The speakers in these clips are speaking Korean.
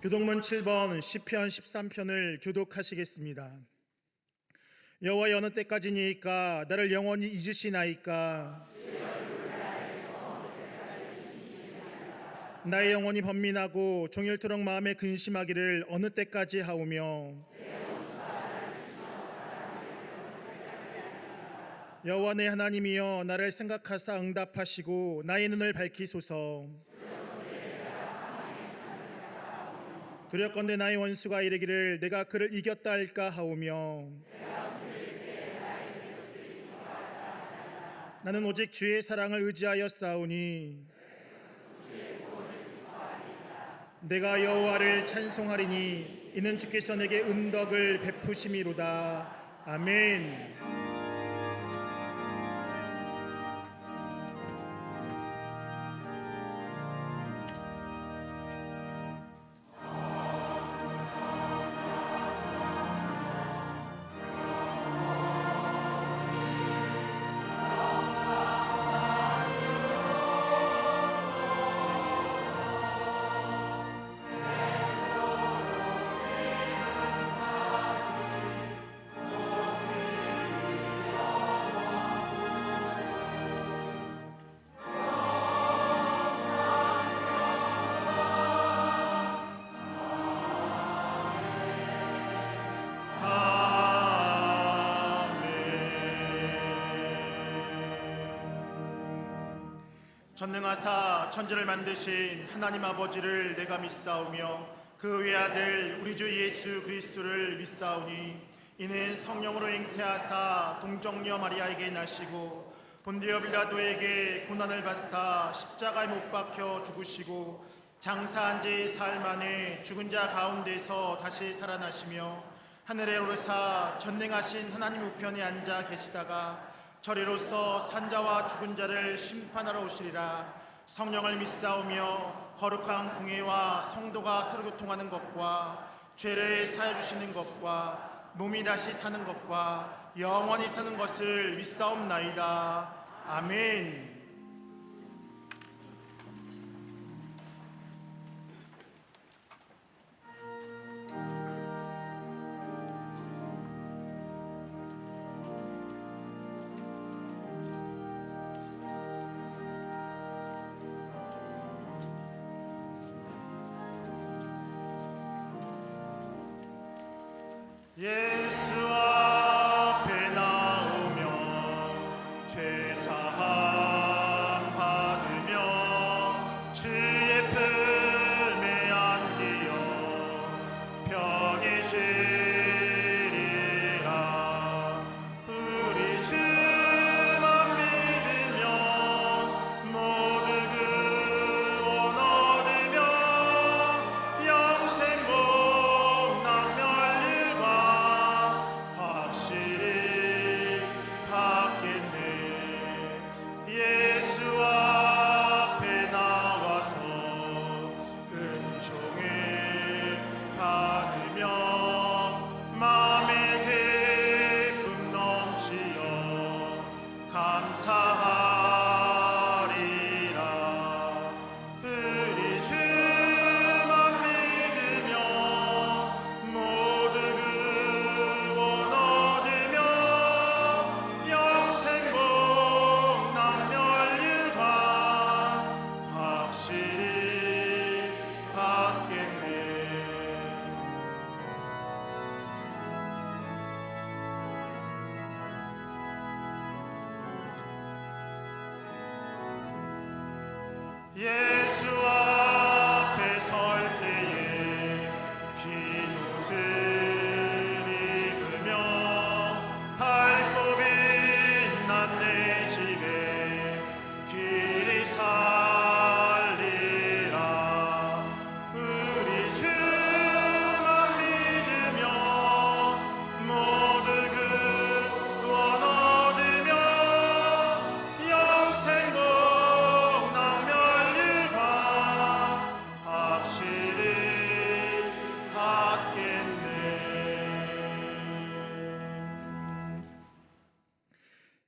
교독문 7번 시편 13편을 교독하시겠습니다. 여호와여, 어느 때까지니이까 나를 영원히 잊으시나이까? 나의 영혼이 번민하고 종일토록 마음에 근심하기를 어느 때까지 하오며, 여호와 내 하나님이여, 나를 생각하사 응답하시고 나의 눈을 밝히소서. 두렵건대 나의 원수가 이르기를 내가 그를 이겼다 할까 하오며, 나는 오직 주의 사랑을 의지하여 싸우니 내가 여호와를 찬송하리니 이는 주께서 내게 은덕을 베푸심이로다. 아멘. 전능하사 천지를 만드신 하나님 아버지를 내가 믿사오며 그 외아들 우리 주 예수 그리스도를 믿사오니 이는 성령으로 잉태하사 동정녀 마리아에게 나시고 본디오 빌라도에게 고난을 받사 십자가에 못 박혀 죽으시고 장사한 지 사흘 만에 죽은 자 가운데서 다시 살아나시며 하늘에 오르사 전능하신 하나님 우편에 앉아 계시다가 저리로서 산자와 죽은 자를 심판하러 오시리라. 성령을 믿사오며 거룩한 공회와 성도가 서로 교통하는 것과 죄를 사해 주시는 것과 몸이 다시 사는 것과 영원히 사는 것을 믿사옵나이다. 아멘. 예수 앞에 나오며 죄사함 받으며 주의 품에 안기어 편히 쉬리라. 우리 주만 믿으며 모두 구원 얻으며 영생 복남 확실히 받겠네. 예수 앞에 나와서 은총을 받으며 마음의 기쁨 넘치어 감사하리라. 우리 주만 믿으며 모두 구원 얻으며 영생 복남 멸류관 확실히 받겠네. 예수 앞에 설 때에 흰 옷을 옷을 입으며 밝고 빛난 내 집에 길이 살리라. 우리 주만 믿으며 모두 구원 얻으며 영생복 낭멸류가 확실히 받겠네.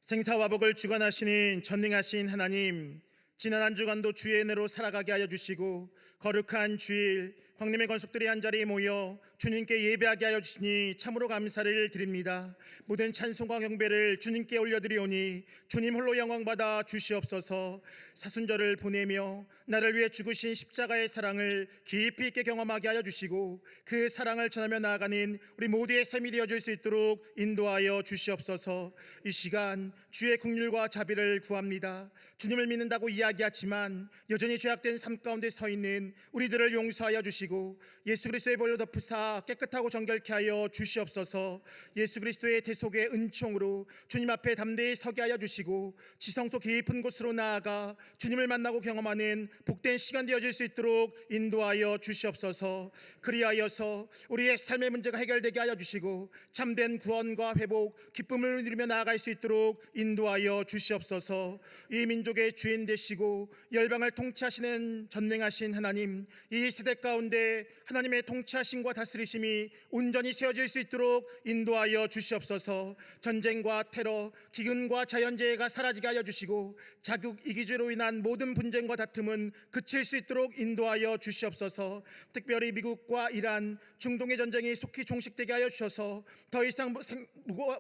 생사와 복을 주관하시는 전능하신 하나님, 지난 한 주간도 주의 은혜로 살아가게 하여 주시고 거룩한 주일 광림의 권속들이 한자리에 모여 주님께 예배하게 하여 주시니 참으로 감사를 드립니다. 모든 찬송과 경배를 주님께 올려드리오니 주님 홀로 영광받아 주시옵소서. 사순절을 보내며 나를 위해 죽으신 십자가의 사랑을 깊이 있게 경험하게 하여 주시고 그 사랑을 전하며 나아가는 우리 모두의 삶이 되어줄 수 있도록 인도하여 주시옵소서. 이 시간 주의 긍휼과 자비를 구합니다. 주님을 믿는다고 이야기하지만 여전히 죄악된 삶 가운데 서 있는 우리들을 용서하여 주시고 예수 그리스도의 보혈로 덮으사 깨끗하고 정결케 하여 주시옵소서. 예수 그리스도의 대속의 은총으로 주님 앞에 담대히 서게 하여 주시고 지성 속 깊은 곳으로 나아가 주님을 만나고 경험하는 복된 시간 되어질 수 있도록 인도하여 주시옵소서. 그리하여서 우리의 삶의 문제가 해결되게 하여 주시고 참된 구원과 회복, 기쁨을 누리며 나아갈 수 있도록 인도하여 주시옵소서. 이 민족의 주인 되시고 열방을 통치하시는 전능하신 하나님, 이 시대 가운데 하나님의 통치하심과 다스리심이 온전히 세워질 수 있도록 인도하여 주시옵소서. 전쟁과 테러, 기근과 자연재해가 사라지게 하여 주시고 자국 이기주로 인한 모든 분쟁과 다툼은 그칠 수 있도록 인도하여 주시옵소서. 특별히 미국과 이란, 중동의 전쟁이 속히 종식되게 하여 주셔서 더 이상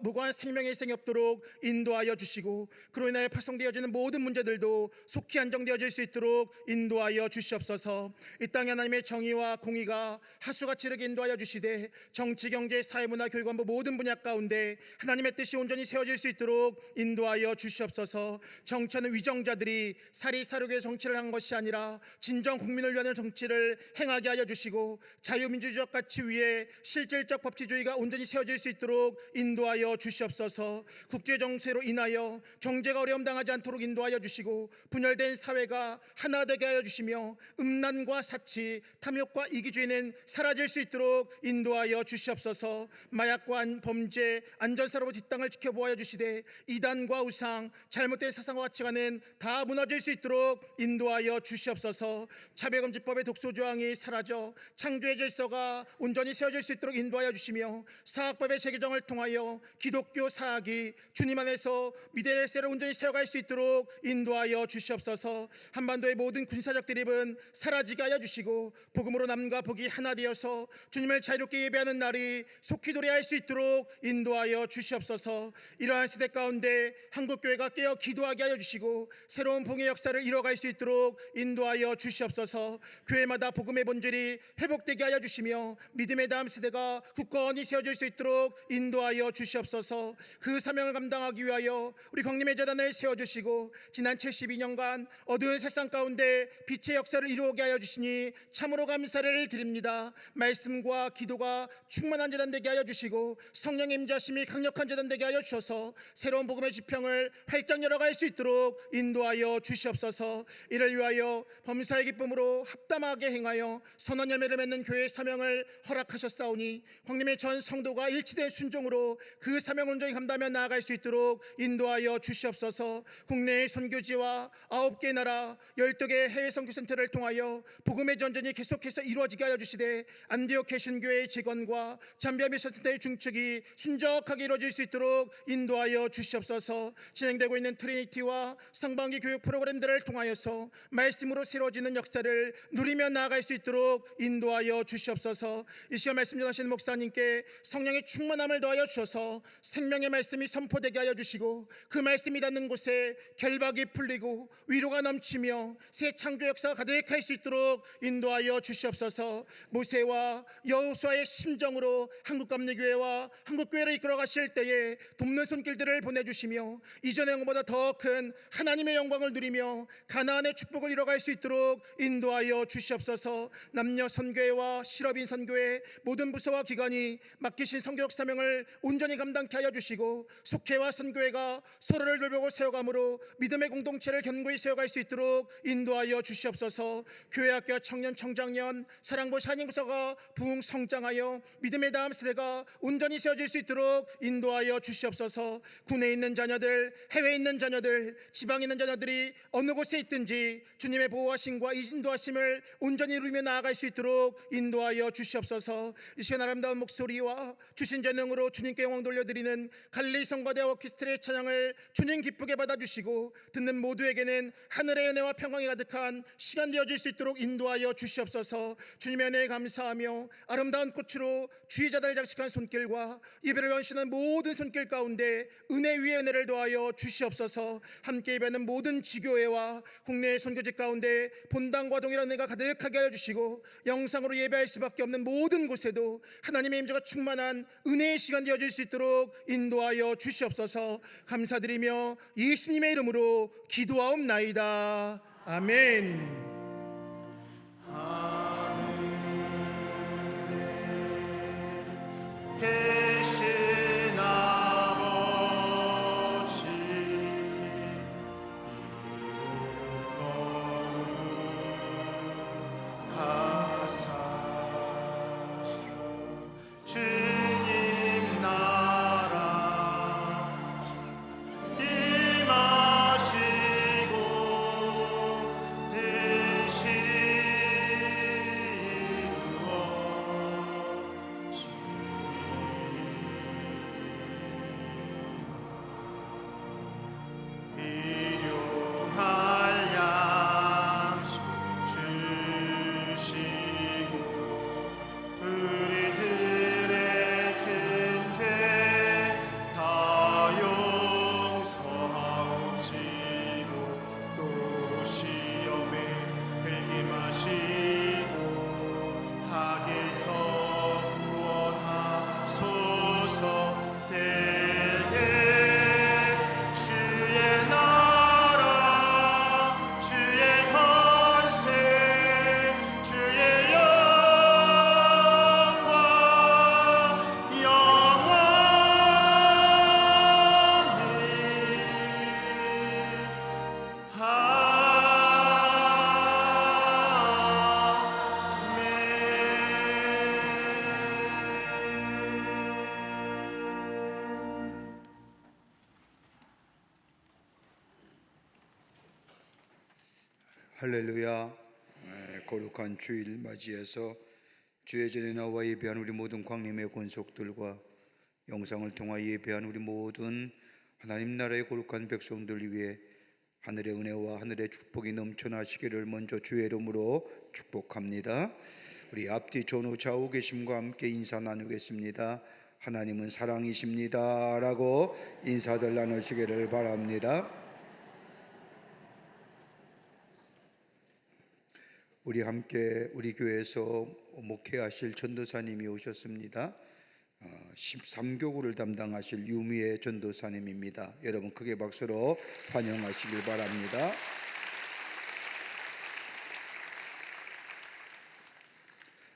무고한 생명의 희생이 없도록 인도하여 주시고 그로 인하여 파송되어지는 모든 문제들도 속히 안정되어질 수 있도록 인도하여 주시옵소서. 이 땅에 하나님의 정의와 공의가 하수같이 이르게 인도하여 주시되 정치, 경제, 사회, 문화, 교육, 안보 모든 분야 가운데 하나님의 뜻이 온전히 세워질 수 있도록 인도하여 주시옵소서. 정치하는 위정자들이 사리사욕의 정치를 한 것이 아니라 진정 국민을 위한 정치를 행하게 하여 주시고 자유민주주의적 가치 위에 실질적 법치주의가 온전히 세워질 수 있도록 인도하여 주시옵소서. 국제 정세로 인하여 경제가 어려움 당하지 않도록 인도하여 주시고 분열된 사회가 하나 되게 하여 주시며 음란과 사치, 탐욕과 이기주의는 사라질 수 있도록 인도하여 주시옵소서. 마약과 범죄, 안전사로부터 이 땅을 지켜보아여 주시되 이단과 우상, 잘못된 사상과 가치관은 다 무너질 수 있도록 인도하여 주시옵소서. 차별금지법의 독소조항이 사라져 창조의 질서가 온전히 세워질 수 있도록 인도하여 주시며 사학법의 재개정을 통하여 기독교 사학이 주님 안에서 미래의 세를 온전히 세워갈 수 있도록 인도하여 주시옵소서. 한반도의 모든 군사적 대립은 사라지게 하여 주시고 복음으로 남과 북이 하나 되어서 주님을 자유롭게 예배하는 날이 속히 도래할 수 있도록 인도하여 주시옵소서. 이러한 시대 가운데 한국교회가 깨어 기도하게 하여 주시고 새로운 봉의 역사를 이뤄갈 수 있도록 인도하여 주시옵소서. 교회마다 복음의 본질이 회복되게 하여 주시며 믿음의 다음 세대가 굳건히 세워질 수 있도록 인도하여 주시옵소서. 그 사명을 감당하기 위하여 우리 광림의 재단을 세워주시고 지난 72년간 어두운 세상 가운데 빛의 역사를 이루게 하여 주시니 참으로 감사를 드립니다. 말씀과 기도가 충만한 재단 되게 하여 주시고 성령의 임재하심이 강력한 재단 되게 하여 주셔서 새로운 복음의 지평을 활짝 열어갈 수 있도록 인도하여 주시옵소서. 이를 위하여 범사의 기쁨으로 합담하게 행하여 선한 열매를 맺는 교회의 사명을 허락하셨사오니 광림의 전 성도가 일치된 순종으로 그 사명을 온전히 감당하며 나아갈 수 있도록 인도하여 주시옵소서. 국내의 선교지와 9개 나라 12개 해외 선교센터를 통하여 복음의 전쟁이 계속해서 이루어지게 하여 주시되 안디옥 개신교회의 재건과 잠비아 미션센터의 중축이 순적하게 이루어질 수 있도록 인도하여 주시옵소서. 진행되고 있는 트리니티와 상반기 교육 프로그램들을 통하여서 말씀으로 새로워지는 역사를 누리며 나아갈 수 있도록 인도하여 주시옵소서. 이 시간 말씀 전하시는 목사님께 성령의 충만함을 더하여 주셔서 생명의 말씀이 선포되게 하여 주시고 그 말씀이 닿는 곳에 결박이 풀리고 위로가 넘치며 새 창조 역사가 가득할 수 있도록 인도하여 주시옵소서. 주시옵소서. 모세와 여호수아의 심정으로 한국감리교회와 한국교회를 이끌어 가실 때에 돕는 손길들을 보내주시며 이전의 것보다 더 큰 하나님의 영광을 누리며 가나안의 축복을 이뤄갈 수 있도록 인도하여 주시옵소서. 남녀 선교회와 실업인 선교회 모든 부서와 기관이 맡기신 선교적 사명을 온전히 감당케 하여 주시고 속회와 선교회가 서로를 돌보고 세워감으로 믿음의 공동체를 견고히 세워갈 수 있도록 인도하여 주시옵소서. 교회학교 청년 청장년 사랑부 샤닝부서가 부흥 성장하여 믿음의 다음 세대가 온전히 세워질 수 있도록 인도하여 주시옵소서. 군에 있는 자녀들, 해외에 있는 자녀들, 지방에 있는 자녀들이 어느 곳에 있든지 주님의 보호하심과 인도하심을 온전히 누리며 나아갈 수 있도록 인도하여 주시옵소서. 이 시간 아름다운 목소리와 주신 재능으로 주님께 영광 돌려드리는 갈릴리 성가대 오케스트라의 찬양을 주님 기쁘게 받아주시고 듣는 모두에게는 하늘의 은혜와 평강이 가득한 시간 되어질 수 있도록 인도하여 주시옵소서. 주님의 은혜에 감사하며 아름다운 꽃으로 주의 자들 장식한 손길과 예배를 원하시는 모든 손길 가운데 은혜 위에 은혜를 더하여 주시옵소서. 함께 예배하는 모든 지교회와 국내의 선교직 가운데 본당과 동일한 은혜가 가득하게 하여 주시고 영상으로 예배할 수밖에 없는 모든 곳에도 하나님의 임재가 충만한 은혜의 시간 되어질 수 있도록 인도하여 주시옵소서. 감사드리며 예수님의 이름으로 기도하옵나이다. 아멘. 계신 아버지 이름거룩하사 주님 나라 임하시고 뜻이 일용할 양식 주시고 우리들의 큰 죄 다 용서하시고 또 시험에 들게 마시고 악에서 구원하소서. 주의 나라 주의 권세 주의 영광 영원히 할렐루야. 거룩한 주일 맞이해서 주의 전에 나와 예배한 우리 모든 광림의 권속들과 영상을 통하 예배한 우리 모든 하나님 나라의 거룩한 백성들 위해 하늘의 은혜와 하늘의 축복이 넘쳐나시기를 먼저 주의 이름으로 축복합니다. 우리 앞뒤 전후 좌우 계심과 함께 인사 나누겠습니다. 하나님은 사랑이십니다 라고 인사들 나누시기를 바랍니다. 우리 함께 우리 교회에서 목회하실 전도사님이 오셨습니다. 13교구를 담당하실 유미애 전도사님입니다. 여러분 크게 박수로 환영하시길 바랍니다.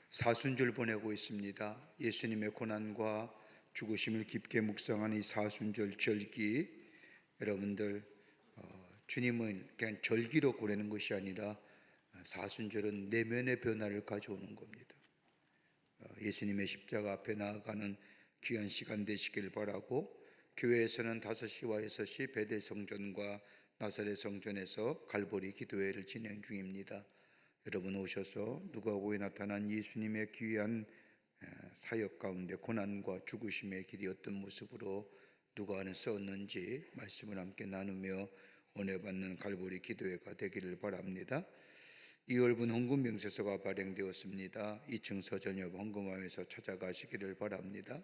사순절 보내고 있습니다. 예수님의 고난과 죽으심을 깊게 묵상하는 이 사순절 절기, 여러분들 주님은 그냥 절기로 보내는 것이 아니라 사순절은 내면의 변화를 가져오는 겁니다. 예수님의 십자가 앞에 나아가는 귀한 시간 되시길 바라고, 교회에서는 5시와 6시 베델 성전과 나사렛 성전에서 갈보리 기도회를 진행 중입니다. 여러분 오셔서 누가복음에 나타난 예수님의 귀한 사역 가운데 고난과 죽으심의 길이 어떤 모습으로 누가 안에 썼는지 말씀을 함께 나누며 은혜 받는 갈보리 기도회가 되기를 바랍니다. 2월분 헌금 명세서가 발행되었습니다. 2층 서점역 헌금함에서 찾아가시기를 바랍니다.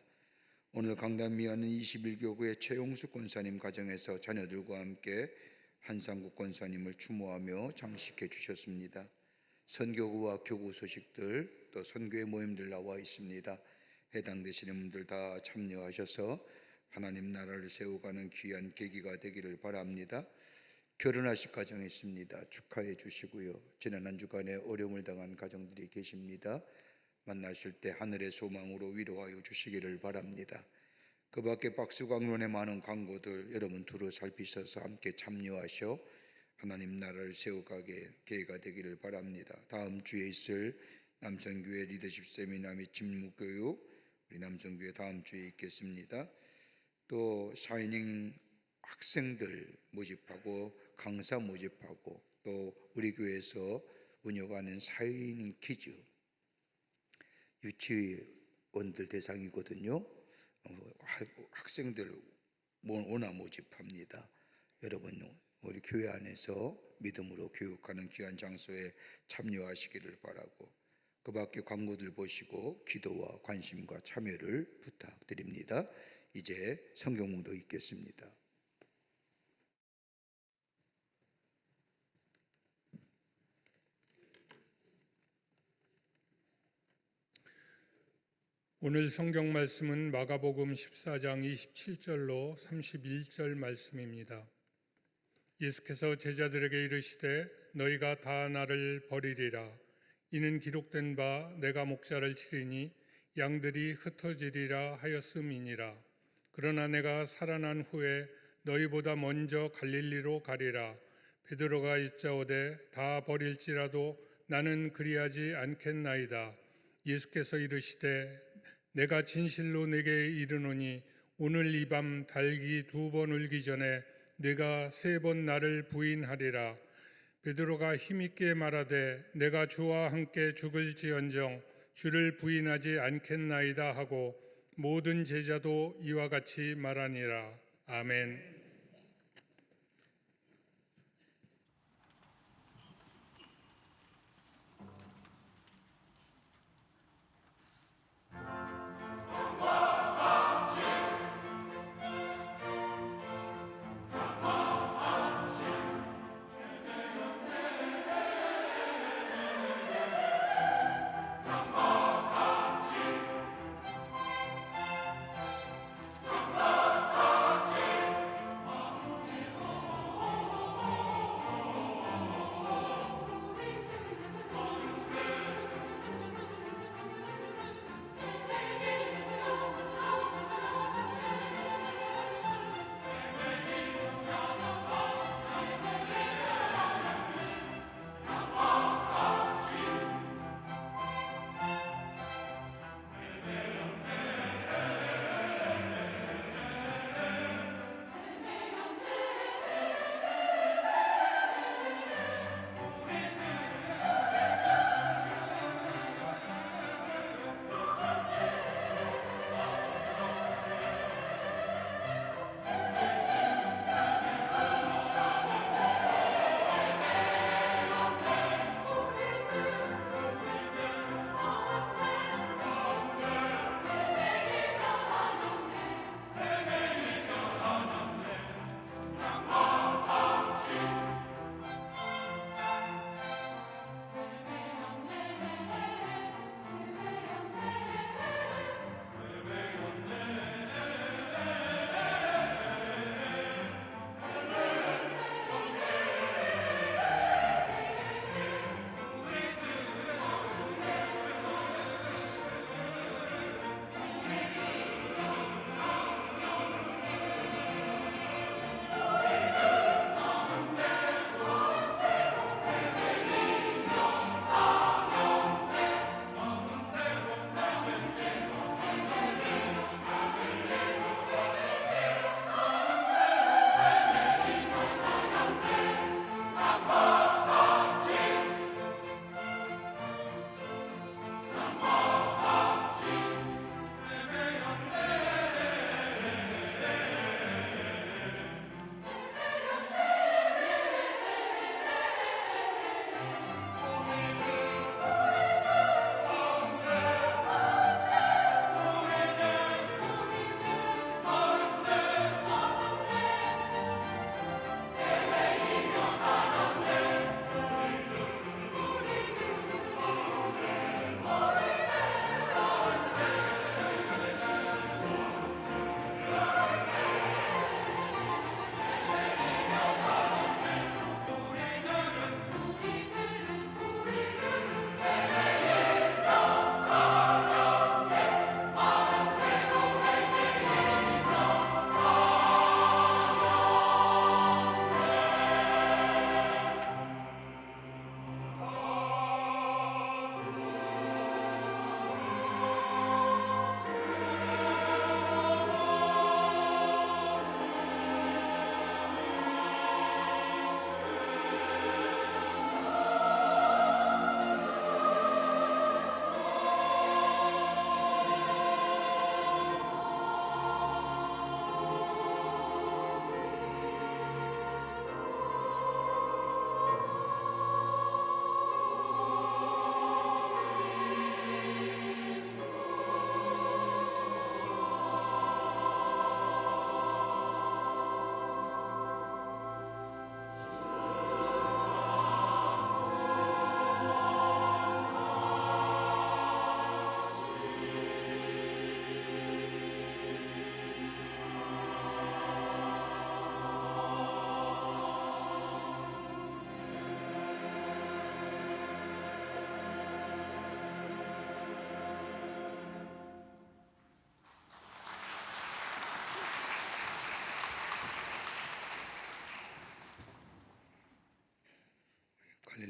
오늘 강단미하는 21교구의 최용수 권사님 가정에서 자녀들과 함께 한상국 권사님을 추모하며 장식해 주셨습니다. 선교구와 교구 소식들 또 선교의 모임들 나와 있습니다. 해당되시는 분들 다 참여하셔서 하나님 나라를 세워가는 귀한 계기가 되기를 바랍니다. 결혼하실 가정이 있습니다. 축하해 주시고요. 지난 한 주간에 어려움을 당한 가정들이 계십니다. 만나실 때 하늘의 소망으로 위로하여 주시기를 바랍니다. 그 밖에 박수광론의 많은 광고들 여러분 두루 살피셔서 함께 참여하셔 하나님 나라를 세워가게 계기가 되기를 바랍니다. 다음 주에 있을 남성교회 리더십 세미나 및 직무교육 우리 남성교회 다음 주에 있겠습니다. 또 샤이닝 학생들 모집하고 강사 모집하고 또 우리 교회에서 운영하는 샤이닝 키즈 유치원들 대상이거든요. 학생들 원화 모집합니다. 여러분 우리 교회 안에서 믿음으로 교육하는 귀한 장소에 참여하시기를 바라고 그 밖에 광고들 보시고 기도와 관심과 참여를 부탁드립니다. 이제 성경문도 읽겠습니다. 오늘 성경 말씀은 마가복음 14장 27절로 31절 말씀입니다. 예수께서 제자들에게 이르시되 너희가 다 나를 버리리라. 이는 기록된 바 내가 목자를 치리니 양들이 흩어지리라 하였음이니라. 그러나 내가 살아난 후에 너희보다 먼저 갈릴리로 가리라. 베드로가 여짜오되 다 버릴지라도 나는 그리하지 않겠나이다. 예수께서 이르시되 내가 진실로 내게 이르노니 오늘 이 밤 달기 2번 울기 전에 네가 3번 나를 부인하리라. 베드로가 힘있게 말하되 내가 주와 함께 죽을지언정 주를 부인하지 않겠나이다 하고 모든 제자도 이와 같이 말하니라. 아멘.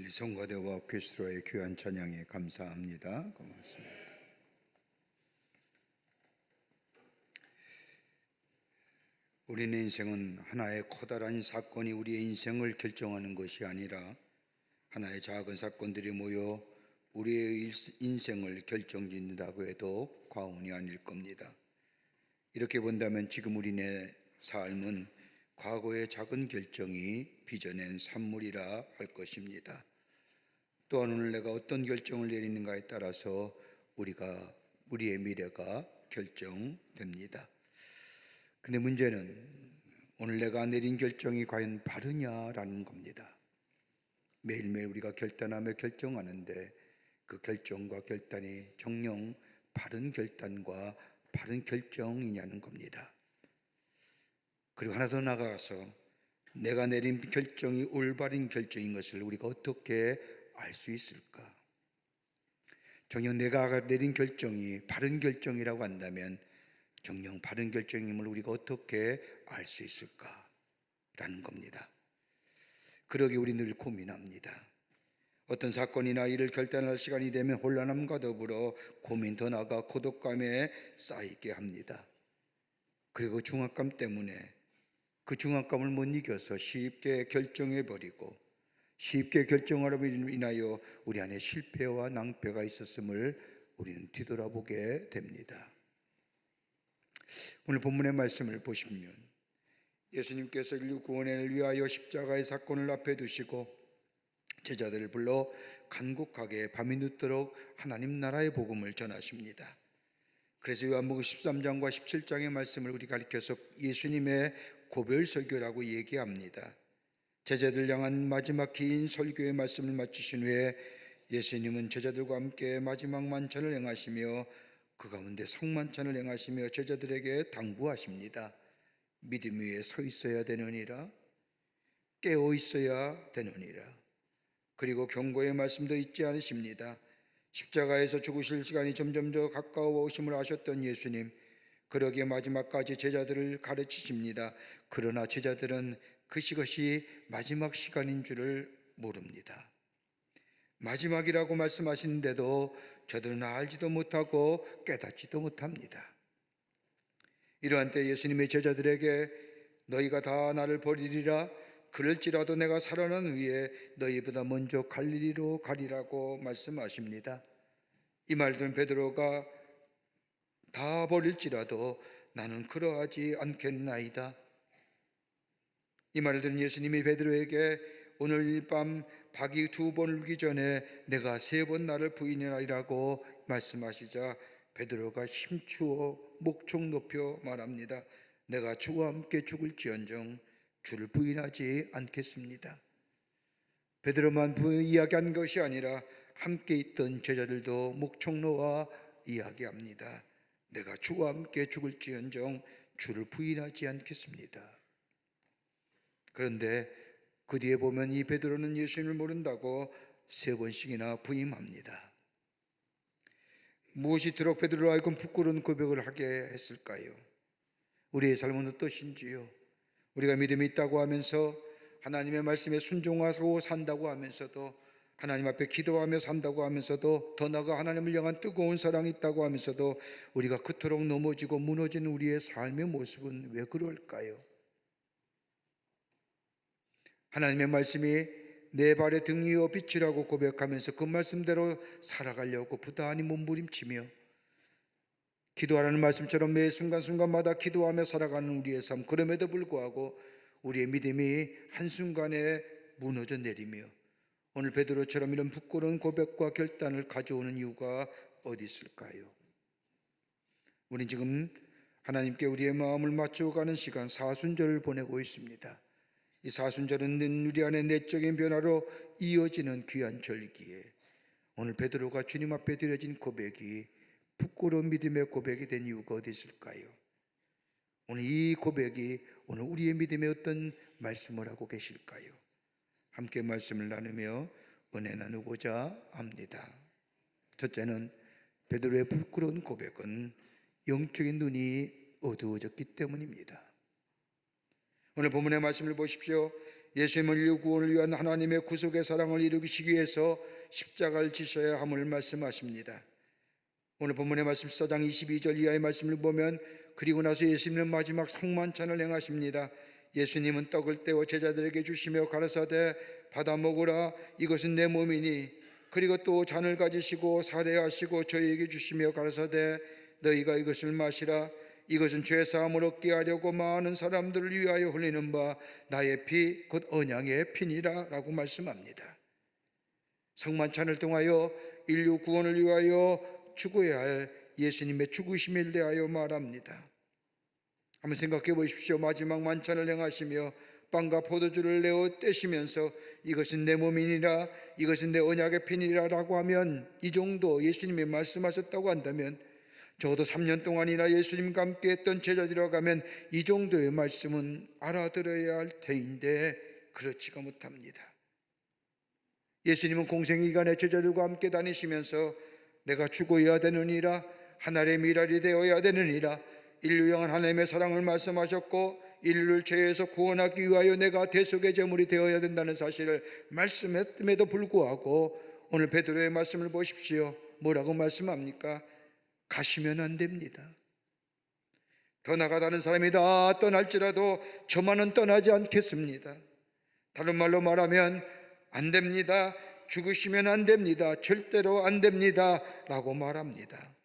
우리 성가대와 퀘스트로의 귀한 찬양에 감사합니다. 고맙습니다. 우리의 인생은 하나의 커다란 사건이 우리의 인생을 결정하는 것이 아니라 하나의 작은 사건들이 모여 우리의 인생을 결정짓는다고 해도 과언이 아닐 겁니다. 이렇게 본다면 지금 우리의 삶은 과거의 작은 결정이 빚어낸 산물이라 할 것입니다. 또한 오늘 내가 어떤 결정을 내리는가에 따라서 우리의 미래가 결정됩니다. 근데 문제는 오늘 내가 내린 결정이 과연 바르냐라는 겁니다. 매일매일 우리가 결단하며 결정하는데 그 결정과 결단이 정녕 바른 결단과 바른 결정이냐는 겁니다. 그리고 하나 더 나아가서 내가 내린 결정이 올바른 결정인 것을 우리가 어떻게 알 수 있을까? 정녕 내가 내린 결정이 바른 결정이라고 한다면 정녕 바른 결정임을 우리가 어떻게 알 수 있을까라는 겁니다. 그러기 우리 늘 고민합니다. 어떤 사건이나 일을 결단할 시간이 되면 혼란함과 더불어 고민 더 나아가 고독감에 쌓이게 합니다. 그리고 중압감 때문에 그 중압감을 못 이겨서 쉽게 결정해버리고 쉽게 결정하로 인하여 우리 안에 실패와 낭패가 있었음을 우리는 뒤돌아보게 됩니다. 오늘 본문의 말씀을 보시면 예수님께서 인류 구원을 위하여 십자가의 사건을 앞에 두시고 제자들을 불러 간곡하게 밤이 늦도록 하나님 나라의 복음을 전하십니다. 그래서 요한복음 13장과 17장의 말씀을 우리 가리켜서 예수님의 고별 설교라고 얘기합니다. 제자들 향한 마지막 긴 설교의 말씀을 마치신 후에 예수님은 제자들과 함께 마지막 만찬을 행하시며 그 가운데 성만찬을 행하시며 제자들에게 당부하십니다. 믿음 위에 서 있어야 되느니라, 깨어 있어야 되느니라. 그리고 경고의 말씀도 잊지 않으십니다. 십자가에서 죽으실 시간이 점점 더 가까워 오심을 아셨던 예수님, 그러기에 마지막까지 제자들을 가르치십니다. 그러나 제자들은 그것이 마지막 시간인 줄을 모릅니다. 마지막이라고 말씀하시는데도 저들은 알지도 못하고 깨닫지도 못합니다. 이러한 때 예수님의 제자들에게 너희가 다 나를 버리리라, 그럴지라도 내가 살아난 후에 너희보다 먼저 갈릴리로 가리라고 말씀하십니다. 이 말들은 베드로가 다 버릴지라도 나는 그러하지 않겠나이다. 이 말을 들은 예수님이 베드로에게 오늘 밤 박이 2번 울기 전에 내가 3번 나를 부인하리라고 말씀하시자 베드로가 힘추어 목청 높여 말합니다. 내가 주와 함께 죽을지언정 주를 부인하지 않겠습니다. 베드로만 이야기한 것이 아니라 함께 있던 제자들도 목청 놓아 이야기합니다. 내가 주와 함께 죽을지언정 주를 부인하지 않겠습니다. 그런데 그 뒤에 보면 이 베드로는 예수님을 모른다고 3번씩이나 부인합니다. 무엇이 들어 베드로로 하여금 부끄러운 고백을 하게 했을까요? 우리의 삶은 어떠신지요? 우리가 믿음이 있다고 하면서 하나님의 말씀에 순종하고 산다고 하면서도 하나님 앞에 기도하며 산다고 하면서도 더 나아가 하나님을 향한 뜨거운 사랑이 있다고 하면서도 우리가 그토록 넘어지고 무너지는 우리의 삶의 모습은 왜 그럴까요? 하나님의 말씀이 내 발의 등 이어 빛이라고 고백하면서 그 말씀대로 살아가려고 부단히 몸부림치며 기도하라는 말씀처럼 매 순간순간마다 기도하며 살아가는 우리의 삶, 그럼에도 불구하고 우리의 믿음이 한순간에 무너져 내리며 오늘 베드로처럼 이런 부끄러운 고백과 결단을 가져오는 이유가 어디 있을까요? 우리는 지금 하나님께 우리의 마음을 맞추어 가는 시간 사순절을 보내고 있습니다. 이 사순절은 우리 안에 내적인 변화로 이어지는 귀한 절기에 오늘 베드로가 주님 앞에 드려진 고백이 부끄러운 믿음의 고백이 된 이유가 어디 있을까요? 오늘 이 고백이 오늘 우리의 믿음에 어떤 말씀을 하고 계실까요? 함께 말씀을 나누며 은혜 나누고자 합니다. 첫째는 베드로의 부끄러운 고백은 영적인 눈이 어두워졌기 때문입니다. 오늘 본문의 말씀을 보십시오. 예수님을 인류 구원을 위한 하나님의 구속의 사랑을 이루시기 위해서 십자가를 지셔야 함을 말씀하십니다. 오늘 본문의 말씀 14장 22절 이하의 말씀을 보면 그리고 나서 예수님은 마지막 성만찬을 행하십니다. 예수님은 떡을 떼어 제자들에게 주시며 가라사대 받아 먹으라 이것은 내 몸이니 그리고 또 잔을 가지시고 사례하시고 저희에게 주시며 가라사대 너희가 이것을 마시라 이것은 죄사함을 얻게 하려고 많은 사람들을 위하여 흘리는 바 나의 피 곧 언약의 피니라 라고 말씀합니다. 성만찬을 통하여 인류 구원을 위하여 죽어야 할 예수님의 죽으심에 대하여 말합니다. 한번 생각해 보십시오. 마지막 만찬을 행하시며 빵과 포도주를 내어 떼시면서 이것은 내 몸이니라 이것은 내 언약의 피니라 라고 하면 이 정도 예수님이 말씀하셨다고 한다면 적어도 3년 동안이나 예수님과 함께 했던 제자들이라고 하면 이 정도의 말씀은 알아들어야 할 터인데 그렇지가 못합니다. 예수님은 공생기간에 제자들과 함께 다니시면서 내가 죽어야 되느니라 하늘의 미랄이 되어야 되느니라 인류 향한 하나님의 사랑을 말씀하셨고 인류를 죄에서 구원하기 위하여 내가 대속의 제물이 되어야 된다는 사실을 말씀했음에도 불구하고 오늘 베드로의 말씀을 보십시오. 뭐라고 말씀합니까? 가시면 안 됩니다. 더 나아가 다른 사람이 다 떠날지라도 저만은 떠나지 않겠습니다. 다른 말로 말하면 안 됩니다. 죽으시면 안 됩니다. 절대로 안 됩니다 라고 말합니다.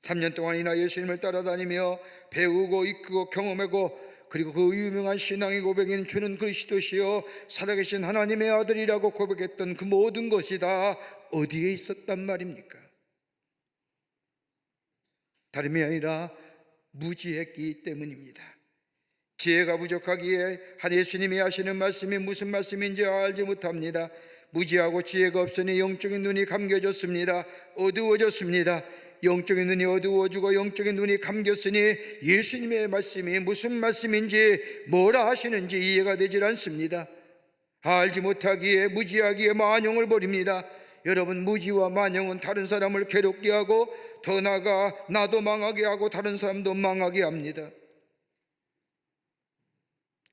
3년 동안이나 예수님을 따라다니며 배우고 이끌고 경험하고 그리고 그 유명한 신앙의 고백인 주는 그리스도시요 살아계신 하나님의 아들이라고 고백했던 그 모든 것이 다 어디에 있었단 말입니까? 다름이 아니라 무지했기 때문입니다. 지혜가 부족하기에 한 예수님이 하시는 말씀이 무슨 말씀인지 알지 못합니다. 무지하고 지혜가 없으니 영적인 눈이 감겨졌습니다. 어두워졌습니다. 영적인 눈이 어두워지고 영적인 눈이 감겼으니 예수님의 말씀이 무슨 말씀인지 뭐라 하시는지 이해가 되질 않습니다. 알지 못하기에 무지하기에 만용을 버립니다. 여러분, 무지와 만용은 다른 사람을 괴롭게 하고 더 나아가 나도 망하게 하고 다른 사람도 망하게 합니다.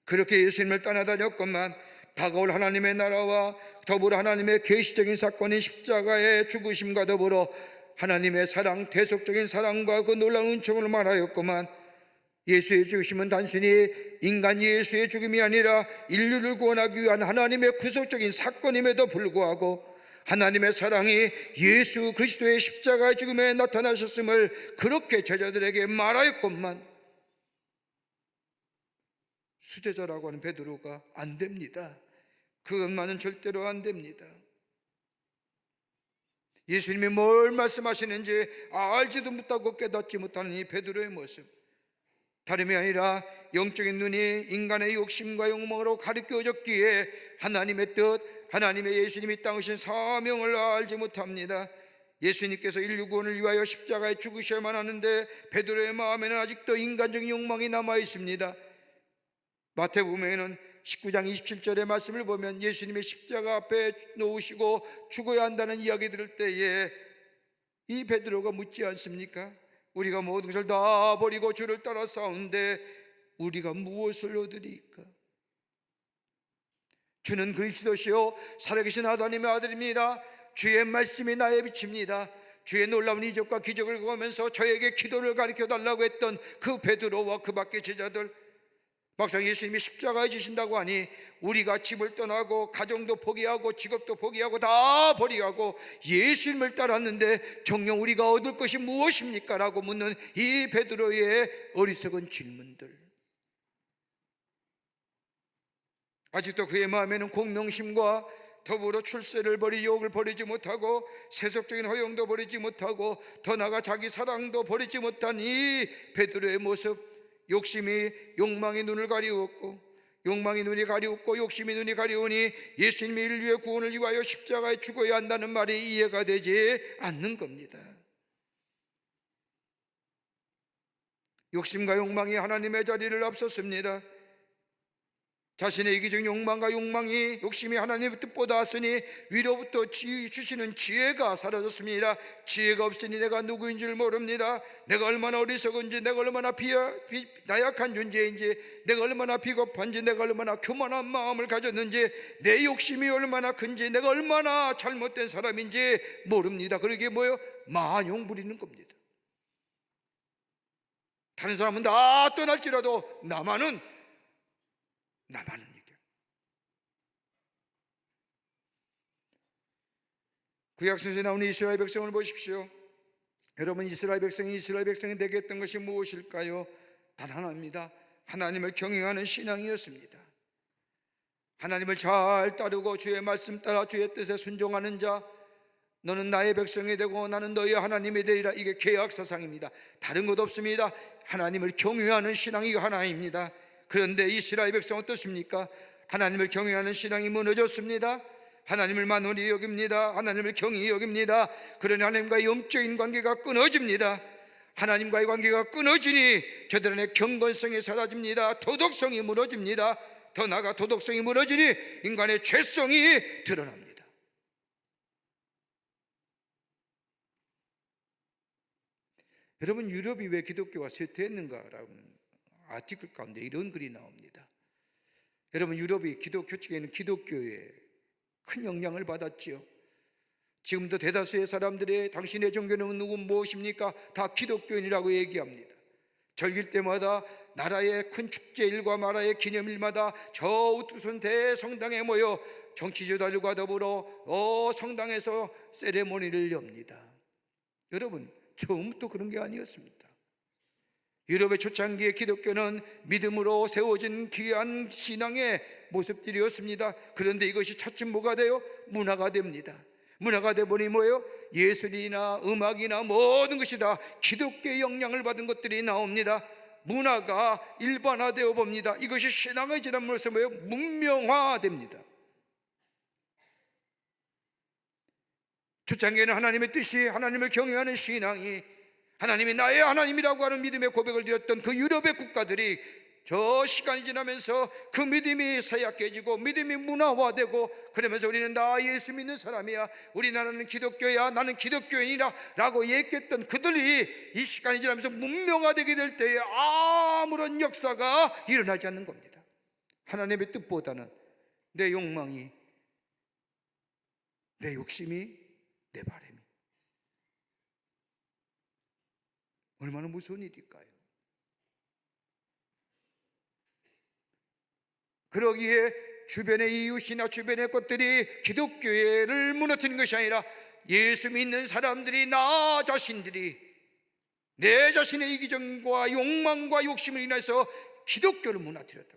그렇게 예수님을 떠나다녔건만 다가올 하나님의 나라와 더불어 하나님의 계시적인 사건인 십자가의 죽으심과 더불어 하나님의 사랑, 대속적인 사랑과 그 놀라운 은총을 말하였구만. 예수의 죽으심은 단순히 인간 예수의 죽음이 아니라 인류를 구원하기 위한 하나님의 구속적인 사건임에도 불구하고 하나님의 사랑이 예수 그리스도의 십자가의 죽음에 나타나셨음을 그렇게 제자들에게 말하였건만 수제자라고 하는 베드로가 안 됩니다. 그것만은 절대로 안 됩니다. 예수님이 뭘 말씀하시는지 알지도 못하고 깨닫지 못하는 이 베드로의 모습, 다름이 아니라 영적인 눈이 인간의 욕심과 욕망으로 가리켜졌기에 하나님의 뜻, 하나님의 예수님이 땅 오신 사명을 알지 못합니다. 예수님께서 인류 구원을 위하여 십자가에 죽으셔야만 하는데 베드로의 마음에는 아직도 인간적인 욕망이 남아 있습니다. 마태복음에는 19장 27절의 말씀을 보면 예수님의 십자가 앞에 놓으시고 죽어야 한다는 이야기 들을 때에 이 베드로가 묻지 않습니까? 우리가 모든 것을 다 버리고 주를 따라 싸우는데 우리가 무엇을 얻으리까? 주는 그리스도시요 살아계신 하나님의 아들입니다. 주의 말씀이 나의 빛입니다. 주의 놀라운 이적과 기적을 보면서 저에게 기도를 가르쳐달라고 했던 그 베드로와 그 밖의 제자들, 막상 예수님이 십자가에 지신다고 하니 우리가 집을 떠나고 가정도 포기하고 직업도 포기하고 다 버리고 예수님을 따랐는데 정녕 우리가 얻을 것이 무엇입니까? 라고 묻는 이 베드로의 어리석은 질문들, 아직도 그의 마음에는 공명심과 더불어 출세를 버리 욕을 버리지 못하고 세속적인 허영도 버리지 못하고 더 나아가 자기 사랑도 버리지 못한 이 베드로의 모습, 욕심이 욕망의 눈을 가리웠고 욕망이 눈이 가리웠고 욕심이 눈이 가리우니 예수님이 인류의 구원을 위하여 십자가에 죽어야 한다는 말이 이해가 되지 않는 겁니다. 욕심과 욕망이 하나님의 자리를 앞섰습니다. 자신의 이기적인 욕망과 욕심이 하나님의 뜻보다 하으니 위로부터 주시는 지혜가 사라졌습니다. 지혜가 없으니 내가 누구인 줄 모릅니다. 내가 얼마나 어리석은지, 내가 얼마나 나약한 존재인지, 내가 얼마나 비겁한지, 내가 얼마나 교만한 마음을 가졌는지, 내 욕심이 얼마나 큰지, 내가 얼마나 잘못된 사람인지 모릅니다. 그러게 뭐예요? 만용 부리는 겁니다. 다른 사람은 다 떠날지라도 나만은 이겨. 구약성서에 나오는 이스라엘 백성을 보십시오. 여러분, 이스라엘 백성이 되게 했던 것이 무엇일까요? 단 하나입니다. 하나님을 경외하는 신앙이었습니다. 하나님을 잘 따르고 주의 말씀 따라 주의 뜻에 순종하는 자, 너는 나의 백성이 되고 나는 너의 하나님이 되리라. 이게 계약사상입니다. 다른 것 없습니다. 하나님을 경외하는 신앙이 하나입니다. 그런데 이스라엘 백성은 어떻습니까? 하나님을 경외하는 신앙이 무너졌습니다. 하나님을 만홀히 여깁니다. 하나님을 경히 여깁니다. 그러니 하나님과의 영적인 관계가 끊어집니다. 하나님과의 관계가 끊어지니 저들 안에 경건성이 사라집니다. 도덕성이 무너집니다. 더 나아가 도덕성이 무너지니 인간의 죄성이 드러납니다. 여러분, 유럽이 왜 기독교가 쇠퇴했는가라는 아티클 가운데 이런 글이 나옵니다. 여러분, 유럽이 기독교 측에는 기독교에 큰 영향을 받았지요. 지금도 대다수의 사람들이 당신의 종교는 무엇입니까? 다 기독교인이라고 얘기합니다. 절기일 때마다 나라의 큰 축제일과 나라의 기념일마다 저 우투선 대성당에 모여 정치지도자들과 더불어 성당에서 세레모니를 엽니다. 여러분, 처음부터 그런 게 아니었습니다. 유럽의 초창기의 기독교는 믿음으로 세워진 귀한 신앙의 모습들이었습니다. 그런데 이것이 차츰 뭐가 돼요? 문화가 됩니다. 문화가 되보니 뭐예요? 예술이나 음악이나 모든 것이 다 기독교의 영향을 받은 것들이 나옵니다. 문화가 일반화되어 봅니다. 이것이 신앙의 지남으로서 뭐예요? 문명화됩니다. 초창기에는 하나님의 뜻이, 하나님을 경외하는 신앙이, 하나님이 나의 하나님이라고 하는 믿음의 고백을 드렸던 그 유럽의 국가들이 저 시간이 지나면서 그 믿음이 쇠약해지고 믿음이 문화화되고, 그러면서 우리는 나 예수 믿는 사람이야, 우리나라는 기독교야, 나는 기독교인이라 라고 얘기했던 그들이 이 시간이 지나면서 문명화되게 될 때에 아무런 역사가 일어나지 않는 겁니다. 하나님의 뜻보다는 내 욕망이, 내 욕심이, 내 바람이. 얼마나 무서운 일일까요? 그러기에 주변의 이웃이나 주변의 것들이 기독교를 무너뜨리는 것이 아니라 예수 믿는 사람들이, 나 자신들이 내 자신의 이기적과 욕망과 욕심을 인해서 기독교를 무너뜨렸다고.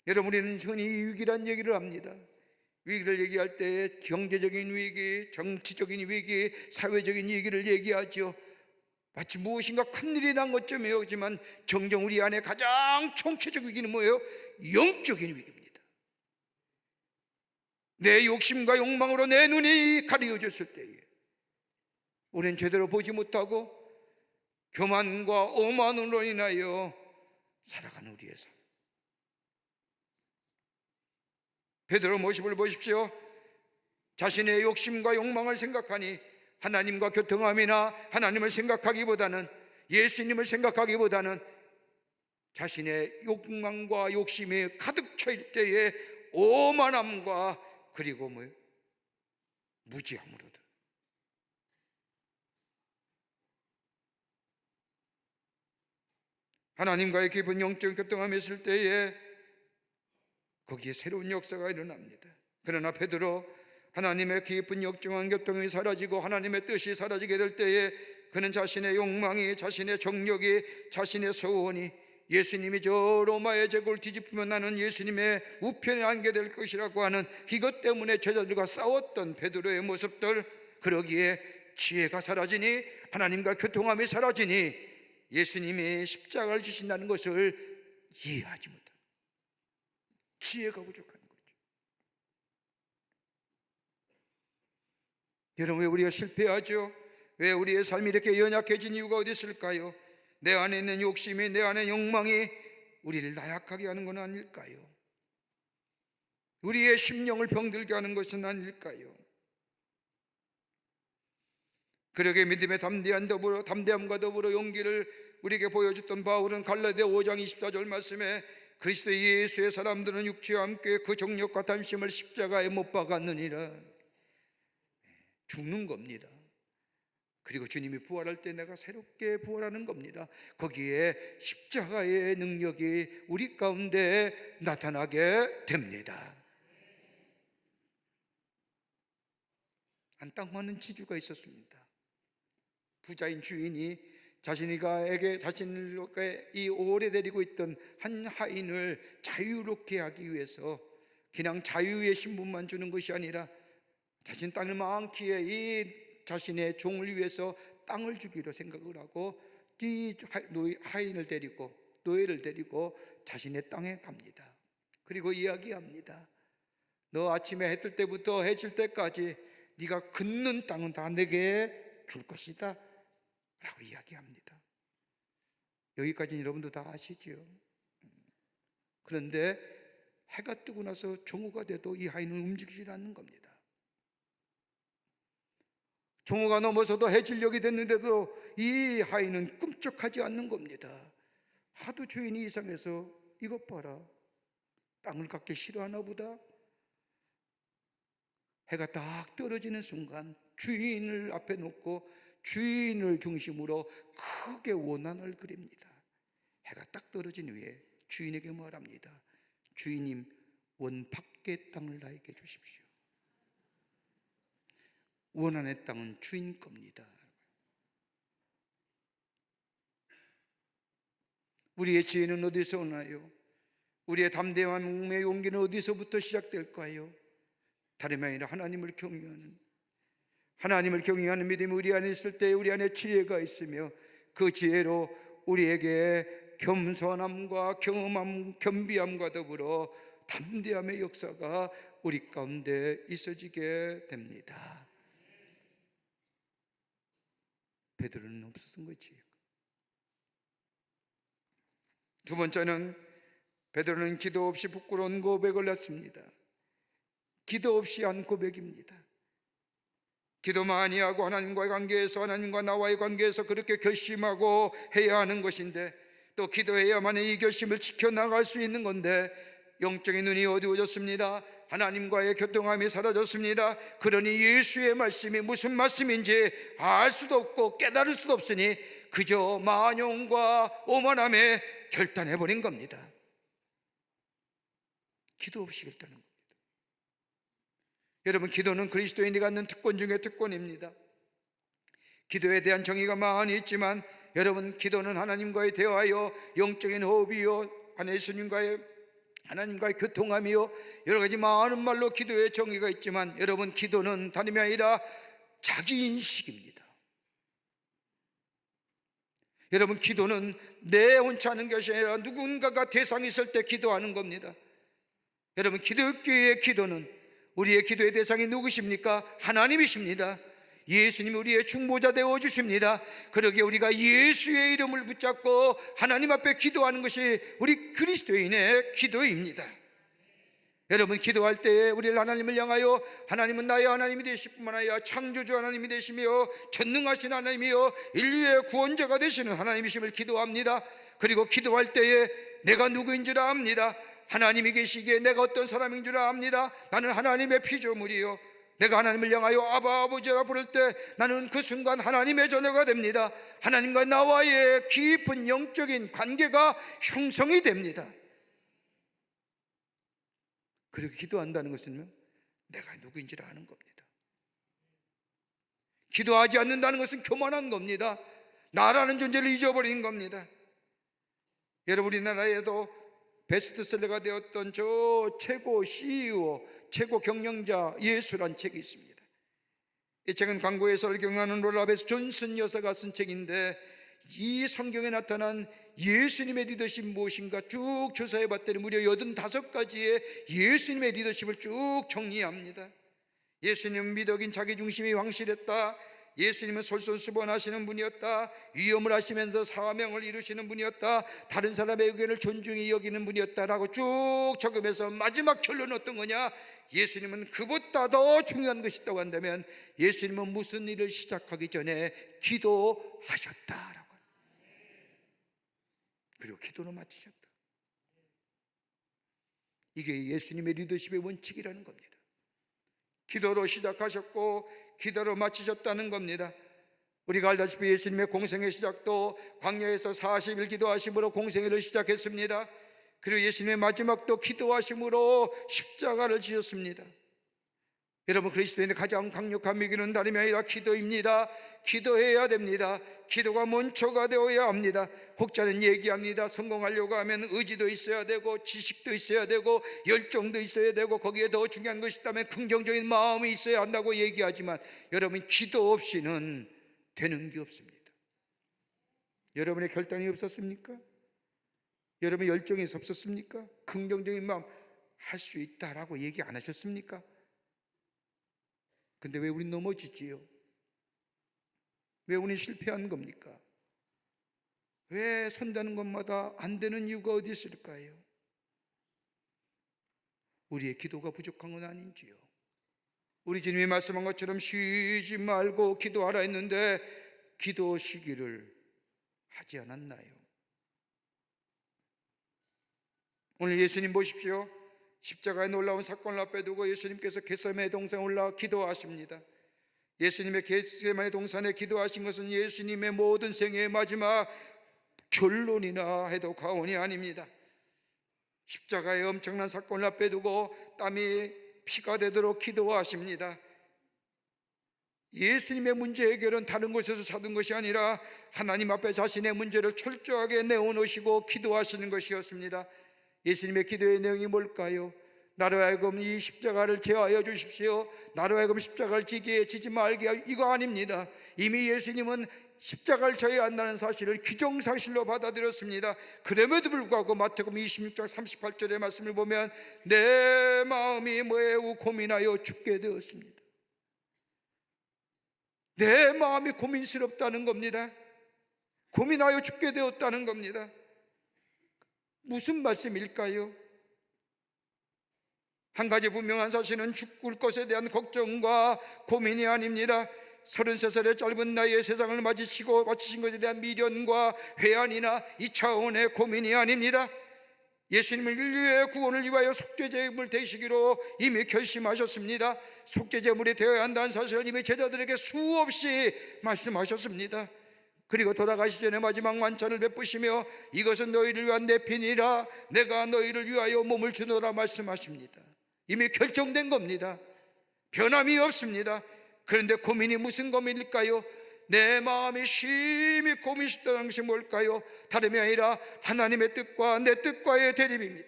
여러분, 우리는 흔히 위기란 얘기를 합니다. 위기를 얘기할 때 경제적인 위기, 정치적인 위기, 사회적인 위기를 얘기하죠. 마치 무엇인가 큰일이 난 것쯤이었지만 정녕 우리 안에 가장 총체적 위기는 뭐예요? 영적인 위기입니다. 내 욕심과 욕망으로 내 눈이 가려졌을 때에 우리는 제대로 보지 못하고 교만과 오만으로 인하여 살아가는 우리의 삶. 베드로 모습을 보십시오. 자신의 욕심과 욕망을 생각하니 하나님과 교통함이나 하나님을 생각하기보다는, 예수님을 생각하기보다는 자신의 욕망과 욕심이 가득 차일 때에 오만함과 그리고 무지함으로도. 하나님과의 깊은 영적 교통함이 있을 때에 거기에 새로운 역사가 일어납니다. 그러나 베드로, 하나님의 깊은 역정한 교통이 사라지고 하나님의 뜻이 사라지게 될 때에 그는 자신의 욕망이, 자신의 정력이, 자신의 소원이, 예수님이 저 로마의 제국을 뒤집으면 나는 예수님의 우편에 앉게 될 것이라고 하는 이것 때문에 제자들과 싸웠던 베드로의 모습들, 그러기에 지혜가 사라지니, 하나님과 교통함이 사라지니 예수님이 십자가를 지신다는 것을 이해하지 못합니다. 지혜가 부족한 거죠. 여러분, 왜 우리가 실패하죠? 왜 우리의 삶이 이렇게 연약해진 이유가 어디 있을까요? 내 안에 있는 욕심이, 내 안에 욕망이 우리를 나약하게 하는 건 아닐까요? 우리의 심령을 병들게 하는 것은 아닐까요? 그러게 믿음의 담대함과 더불어 용기를 우리에게 보여줬던 바울은 갈라디아 5장 24절 말씀에 그리스도 예수의 사람들은 육체와 함께 그 정욕과 탐심을 십자가에 못 박았느니라. 죽는 겁니다. 그리고 주님이 부활할 때 내가 새롭게 부활하는 겁니다. 거기에 십자가의 능력이 우리 가운데 나타나게 됩니다. 한 딱 맞는 지주가 있었습니다. 부자인 주인이 자신에게 이 오래 데리고 있던 한 하인을 자유롭게 하기 위해서 그냥 자유의 신분만 주는 것이 아니라 자신 땅을 많기에 이 자신의 종을 위해서 땅을 주기로 생각을 하고 이 노예를 데리고 자신의 땅에 갑니다. 그리고 이야기합니다. 너 아침에 해 뜰 때부터 해 질 때까지 네가 긋는 땅은 다 내게 줄 것이다 라고 이야기합니다. 여기까지는 여러분도 다 아시죠? 그런데 해가 뜨고 나서 정오가 돼도 이 하인은 움직이지 않는 겁니다. 정오가 넘어서도 해질녘이 됐는데도 이 하인은 꿈쩍하지 않는 겁니다. 하도 주인이 이상해서 이것 봐라, 땅을 갖기 싫어하나 보다. 해가 딱 떨어지는 순간 주인을 앞에 놓고 주인을 중심으로 크게 원한을 그립니다. 해가 딱 떨어진 후에 주인에게 말합니다. 주인님, 원 밖의 땅을 나에게 주십시오. 원한의 땅은 주인 겁니다. 우리의 지혜는 어디서 오나요? 우리의 담대함의 용기는 어디서부터 시작될까요? 다름이 아니라 하나님을 경외하는 믿음이 우리 안에 있을 때 우리 안에 지혜가 있으며 그 지혜로 우리에게 겸손함과 겸비함과 더불어 담대함의 역사가 우리 가운데 있어지게 됩니다. 베드로는 없었던 거지. 두 번째는 베드로는 기도 없이 부끄러운 고백을 했습니다. 기도 없이 한 고백입니다. 기도 많이 하고 하나님과의 관계에서, 하나님과 나와의 관계에서 그렇게 결심하고 해야 하는 것인데, 또 기도해야만 이 결심을 지켜나갈 수 있는 건데 영적인 눈이 어두워졌습니다. 하나님과의 교통함이 사라졌습니다. 그러니 예수의 말씀이 무슨 말씀인지 알 수도 없고 깨달을 수도 없으니 그저 만용과 오만함에 결단해버린 겁니다. 기도 없이 결단한 겁니다. 여러분, 기도는 그리스도인이 갖는 특권 중에 특권입니다. 기도에 대한 정의가 많이 있지만 여러분, 기도는 하나님과의 대화요, 영적인 호흡이요, 하나님과의 교통함이요, 여러 가지 많은 말로 기도의 정의가 있지만 여러분, 기도는 다름이 아니라 자기인식입니다. 여러분, 기도는 내 혼자 하는 것이 아니라 누군가가 대상이 있을 때 기도하는 겁니다. 여러분, 기독교의 기도는, 우리의 기도의 대상이 누구십니까? 하나님이십니다. 예수님이 우리의 중보자 되어 주십니다. 그러기에 우리가 예수의 이름을 붙잡고 하나님 앞에 기도하는 것이 우리 그리스도인의 기도입니다. 여러분, 기도할 때에 우리를 하나님을 향하여 하나님은 나의 하나님이 되실 뿐만 아니라 창조주 하나님이 되시며 전능하신 하나님이요 인류의 구원자가 되시는 하나님이심을 기도합니다. 그리고 기도할 때에 내가 누구인 줄 압니다. 하나님이 계시기에 내가 어떤 사람인 줄 압니다. 나는 하나님의 피조물이요, 내가 하나님을 향하여 아바 아버지라 부를 때 나는 그 순간 하나님의 자녀가 됩니다. 하나님과 나와의 깊은 영적인 관계가 형성이 됩니다. 그리고 기도한다는 것은 내가 누구인지를 아는 겁니다. 기도하지 않는다는 것은 교만한 겁니다. 나라는 존재를 잊어버리는 겁니다. 여러분, 우리나라에도 베스트셀러가 되었던 저 최고 CEO, 최고 경영자 예수란 책이 있습니다. 이 책은 광고에서 경영하는 롤라베스 존슨 여사가 쓴 책인데, 이 성경에 나타난 예수님의 리더십이 무엇인가 쭉 조사해 봤더니 무려 85가지의 예수님의 리더십을 쭉 정리합니다. 예수님 미덕인 자기중심이 왕실했다. 예수님은 솔선수범하시는 분이었다. 위험을 하시면서 사명을 이루시는 분이었다. 다른 사람의 의견을 존중히 여기는 분이었다라고 쭉 적으면서 마지막 결론은 어떤 거냐? 예수님은 그보다 더 중요한 것이 있다고 한다면 예수님은 무슨 일을 시작하기 전에 기도하셨다라고. 그리고 기도로 마치셨다. 이게 예수님의 리더십의 원칙이라는 겁니다. 기도로 시작하셨고 기도로 마치셨다는 겁니다. 우리가 알다시피 예수님의 공생의 시작도 광야에서 40일 기도하심으로 공생애를 시작했습니다. 그리고 예수님의 마지막도 기도하심으로 십자가를 지셨습니다. 여러분, 그리스도인의 가장 강력한 미기는 다름이 아니라 기도입니다. 기도해야 됩니다. 기도가 먼저가 되어야 합니다. 혹자는 얘기합니다. 성공하려고 하면 의지도 있어야 되고 지식도 있어야 되고 열정도 있어야 되고 거기에 더 중요한 것이 있다면 긍정적인 마음이 있어야 한다고 얘기하지만 여러분, 기도 없이는 되는 게 없습니다. 여러분의 결단이 없었습니까? 여러분의 열정이 없었습니까? 긍정적인 마음 할 수 있다라고 얘기 안 하셨습니까? 근데 왜 우린 넘어지지요? 왜 우린 실패한 겁니까? 왜 손다는 것마다 안 되는 이유가 어디 있을까요? 우리의 기도가 부족한 건 아닌지요? 우리 주님이 말씀한 것처럼 쉬지 말고 기도하라 했는데 기도 시기를 하지 않았나요? 오늘 예수님 보십시오. 십자가에 놀라운 사건을 앞에 두고 예수님께서 겟세마네 동산에 올라 기도하십니다. 예수님의 겟세마네 동산에 기도하신 것은 예수님의 모든 생애의 마지막 결론이나 해도 과언이 아닙니다. 십자가의 엄청난 사건을 앞에 두고 땀이 피가 되도록 기도하십니다. 예수님의 문제 해결은 다른 곳에서 찾은 것이 아니라 하나님 앞에 자신의 문제를 철저하게 내어놓으시고 기도하시는 것이었습니다. 예수님의 기도의 내용이 뭘까요? 나로 하여금 이 십자가를 제하여 주십시오. 나로 하여금 십자가를 지지 말게 하여, 이거 아닙니다. 이미 예수님은 십자가를 져야 한다는 사실을 기정사실로 받아들였습니다. 그럼에도 불구하고 마태복음 26장 38절의 말씀을 보면 내 마음이 매우 고민하여 죽게 되었습니다. 내 마음이 고민스럽다는 겁니다. 고민하여 죽게 되었다는 겁니다. 무슨 말씀일까요? 한 가지 분명한 사실은 죽을 것에 대한 걱정과 고민이 아닙니다. 33살의 짧은 나이에 세상을 마치신 것에 대한 미련과 회한이나 이 차원의 고민이 아닙니다. 예수님은 인류의 구원을 위하여 속죄제물 되시기로 이미 결심하셨습니다. 속죄제물이 되어야 한다는 사실을 이미 제자들에게 수없이 말씀하셨습니다. 그리고 돌아가시 전에 마지막 만찬을 베푸시며 이것은 너희를 위한 내 피니라, 내가 너희를 위하여 몸을 주노라 말씀하십니다. 이미 결정된 겁니다. 변함이 없습니다. 그런데 고민이 무슨 고민일까요? 내 마음이 심히 고민스럽다는 것이 뭘까요? 다름이 아니라 하나님의 뜻과 내 뜻과의 대립입니다.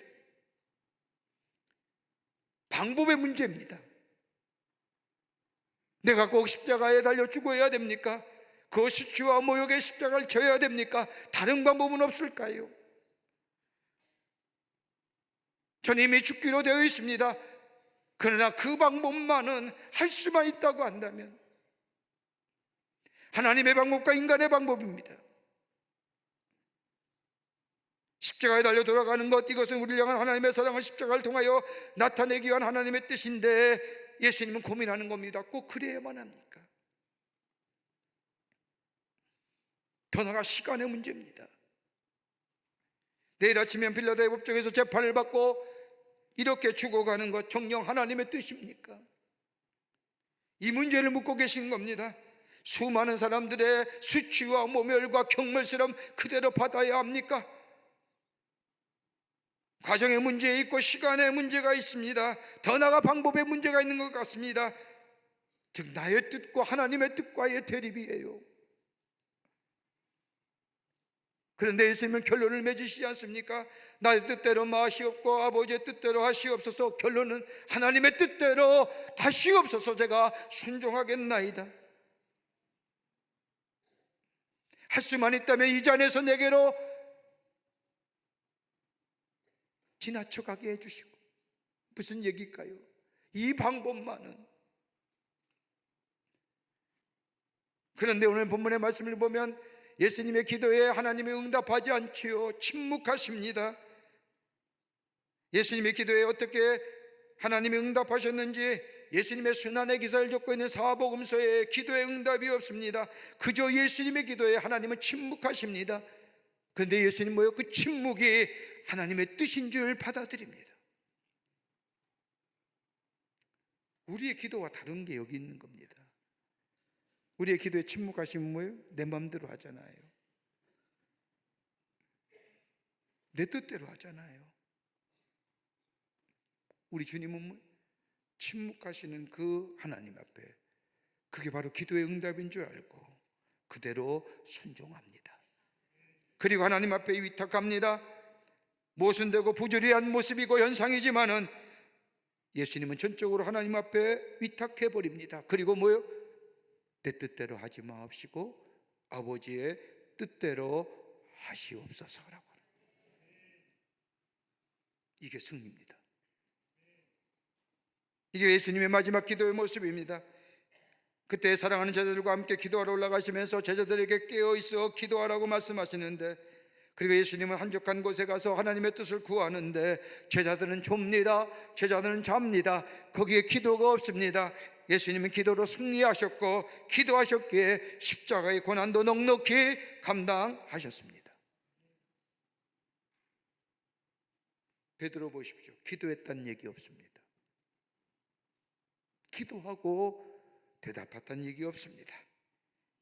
방법의 문제입니다. 내가 꼭 십자가에 달려 죽어야 됩니까? 그 수치와 모욕의 십자가를 져야 됩니까? 다른 방법은 없을까요? 전 이미 죽기로 되어 있습니다. 그러나 그 방법만은 할 수만 있다고 한다면 하나님의 방법과 인간의 방법입니다. 십자가에 달려 돌아가는 것, 이것은 우리를 향한 하나님의 사랑을 십자가를 통하여 나타내기 위한 하나님의 뜻인데 예수님은 고민하는 겁니다. 꼭 그래야만 합니까? 더 나아가 시간의 문제입니다. 내일 아침엔 빌라델 법정에서 재판을 받고 이렇게 죽어가는 것 정녕 하나님의 뜻입니까? 이 문제를 묻고 계신 겁니다. 수많은 사람들의 수치와 모멸과 경멸스러움 그대로 받아야 합니까? 과정의 문제 있고 시간의 문제가 있습니다. 더 나아가 방법의 문제가 있는 것 같습니다. 즉 나의 뜻과 하나님의 뜻과의 대립이에요. 그런데 예수님은 결론을 맺으시지 않습니까? 나의 뜻대로 마시옵고 아버지의 뜻대로 하시옵소서. 결론은 하나님의 뜻대로 하시옵소서. 제가 순종하겠나이다. 할 수만 있다면 이 잔에서 내게로 지나쳐가게 해주시고. 무슨 얘기일까요? 이 방법만은 그런데 오늘 본문의 말씀을 보면 예수님의 기도에 하나님이 응답하지 않지요. 침묵하십니다. 예수님의 기도에 어떻게 하나님이 응답하셨는지 예수님의 순환의 기사를 적고 있는 사복음서에 기도의 응답이 없습니다. 그저 예수님의 기도에 하나님은 침묵하십니다. 그런데 예수님 뭐예요? 그 침묵이 하나님의 뜻인 줄 받아들입니다. 우리의 기도와 다른 게 여기 있는 겁니다. 우리의 기도에 침묵하시면 뭐예요? 내 마음대로 하잖아요. 내 뜻대로 하잖아요. 우리 주님은 뭐? 침묵하시는 그 하나님 앞에, 그게 바로 기도의 응답인 줄 알고 그대로 순종합니다. 그리고 하나님 앞에 위탁합니다. 모순되고 부조리한 모습이고 현상이지만은 예수님은 전적으로 하나님 앞에 위탁해 버립니다. 그리고 뭐요? 내 뜻대로 하지 마옵시고 아버지의 뜻대로 하시옵소서라고. 이게 승리입니다. 이게 예수님의 마지막 기도의 모습입니다. 그때 사랑하는 제자들과 함께 기도하러 올라가시면서 제자들에게 깨어있어 기도하라고 말씀하시는데, 그리고 예수님은 한적한 곳에 가서 하나님의 뜻을 구하는데 제자들은 좁니다. 제자들은 잡니다. 거기에 기도가 없습니다. 예수님은 기도로 승리하셨고 기도하셨기에 십자가의 고난도 넉넉히 감당하셨습니다. 베드로 보십시오. 기도했다는 얘기 없습니다. 기도하고 대답했다는 얘기 없습니다.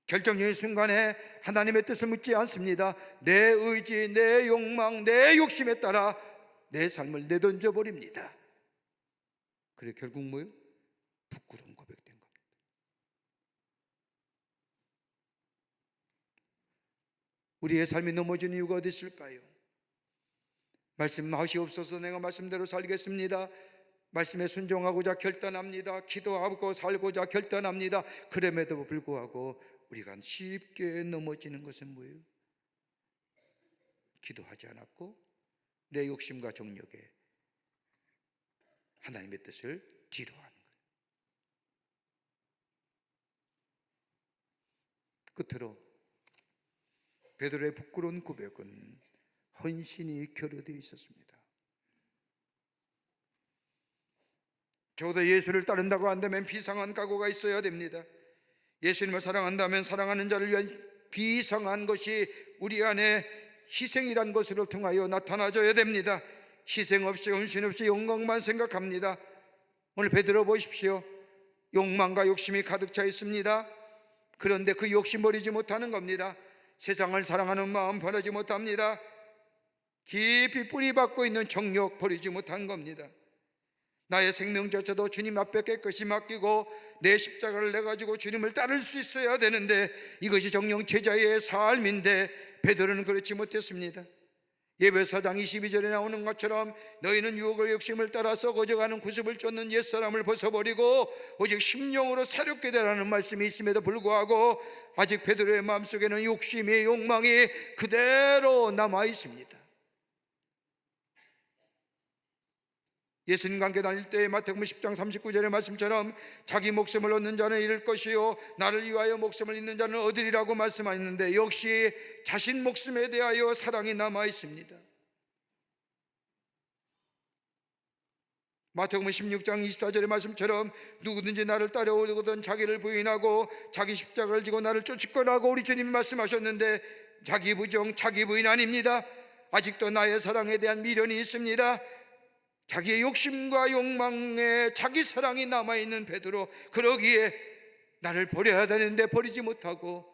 결정적인 순간에 하나님의 뜻을 묻지 않습니다. 내 의지, 내 욕망, 내 욕심에 따라 내 삶을 내던져 버립니다. 그래 결국 뭐예요? 부끄러운 고백된 겁니다. 우리의 삶이 넘어진 이유가 어디 있을까요? 말씀하시옵소서. 내가 말씀대로 살겠습니다. 말씀에 순종하고자 결단합니다. 기도하고 살고자 결단합니다. 그럼에도 불구하고 우리가 쉽게 넘어지는 것은 뭐예요? 기도하지 않았고 내 욕심과 정욕에 하나님의 뜻을 뒤로 하는 거예요. 끝으로 베드로의 부끄러운 고백은 헌신이 결여되어 있었습니다. 적어도 예수를 따른다고 한다면 비상한 각오가 있어야 됩니다. 예수님을 사랑한다면 사랑하는 자를 위한 비상한 것이 우리 안에 희생이란 것으로 통하여 나타나줘야 됩니다. 희생 없이 헌신 없이 욕망만 생각합니다. 오늘 베드로 보십시오. 욕망과 욕심이 가득 차 있습니다. 그런데 그 욕심 버리지 못하는 겁니다. 세상을 사랑하는 마음 버리지 못합니다. 깊이 뿌리 박고 있는 정욕 버리지 못한 겁니다. 나의 생명조차도 주님 앞에 깨끗이 맡기고 내 십자가를 내가지고 주님을 따를 수 있어야 되는데 이것이 정령 제자의 삶인데 베드로는 그렇지 못했습니다. 예배서 4장 22절에 나오는 것처럼 너희는 유혹을 욕심을 따라 썩어져가는 구습을 쫓는 옛사람을 벗어버리고 오직 심령으로 새롭게 되라는 말씀이 있음에도 불구하고 아직 베드로의 마음속에는 욕심이 욕망이 그대로 남아 있습니다. 예수님과 함께 다닐 때 마태복음 10장 39절의 말씀처럼 자기 목숨을 얻는 자는 잃을 것이요 나를 위하여 목숨을 잃는 자는 얻으리라고 말씀하셨는데 역시 자신 목숨에 대하여 사랑이 남아 있습니다. 마태복음 16장 24절의 말씀처럼 누구든지 나를 따라오거든 자기를 부인하고 자기 십자가를 지고 나를 쫓을거라고 우리 주님이 말씀하셨는데 자기 부정, 자기 부인 아닙니다. 아직도 나의 사랑에 대한 미련이 있습니다. 자기의 욕심과 욕망에 자기 사랑이 남아있는 베드로, 그러기에 나를 버려야 되는데 버리지 못하고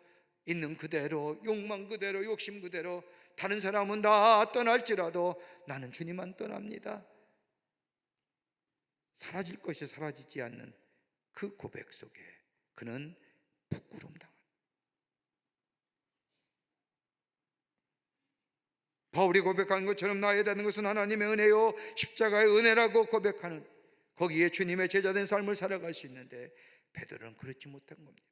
있는 그대로 욕망 그대로 욕심 그대로 다른 사람은 다 떠날지라도 나는 주님 안 떠납니다. 사라질 것이 사라지지 않는 그 고백 속에 그는 부끄러움 당합니다. 바울이 고백한 것처럼 나에 대한 것은 하나님의 은혜요 십자가의 은혜라고 고백하는 거기에 주님의 제자된 삶을 살아갈 수 있는데 베드로는 그렇지 못한 겁니다.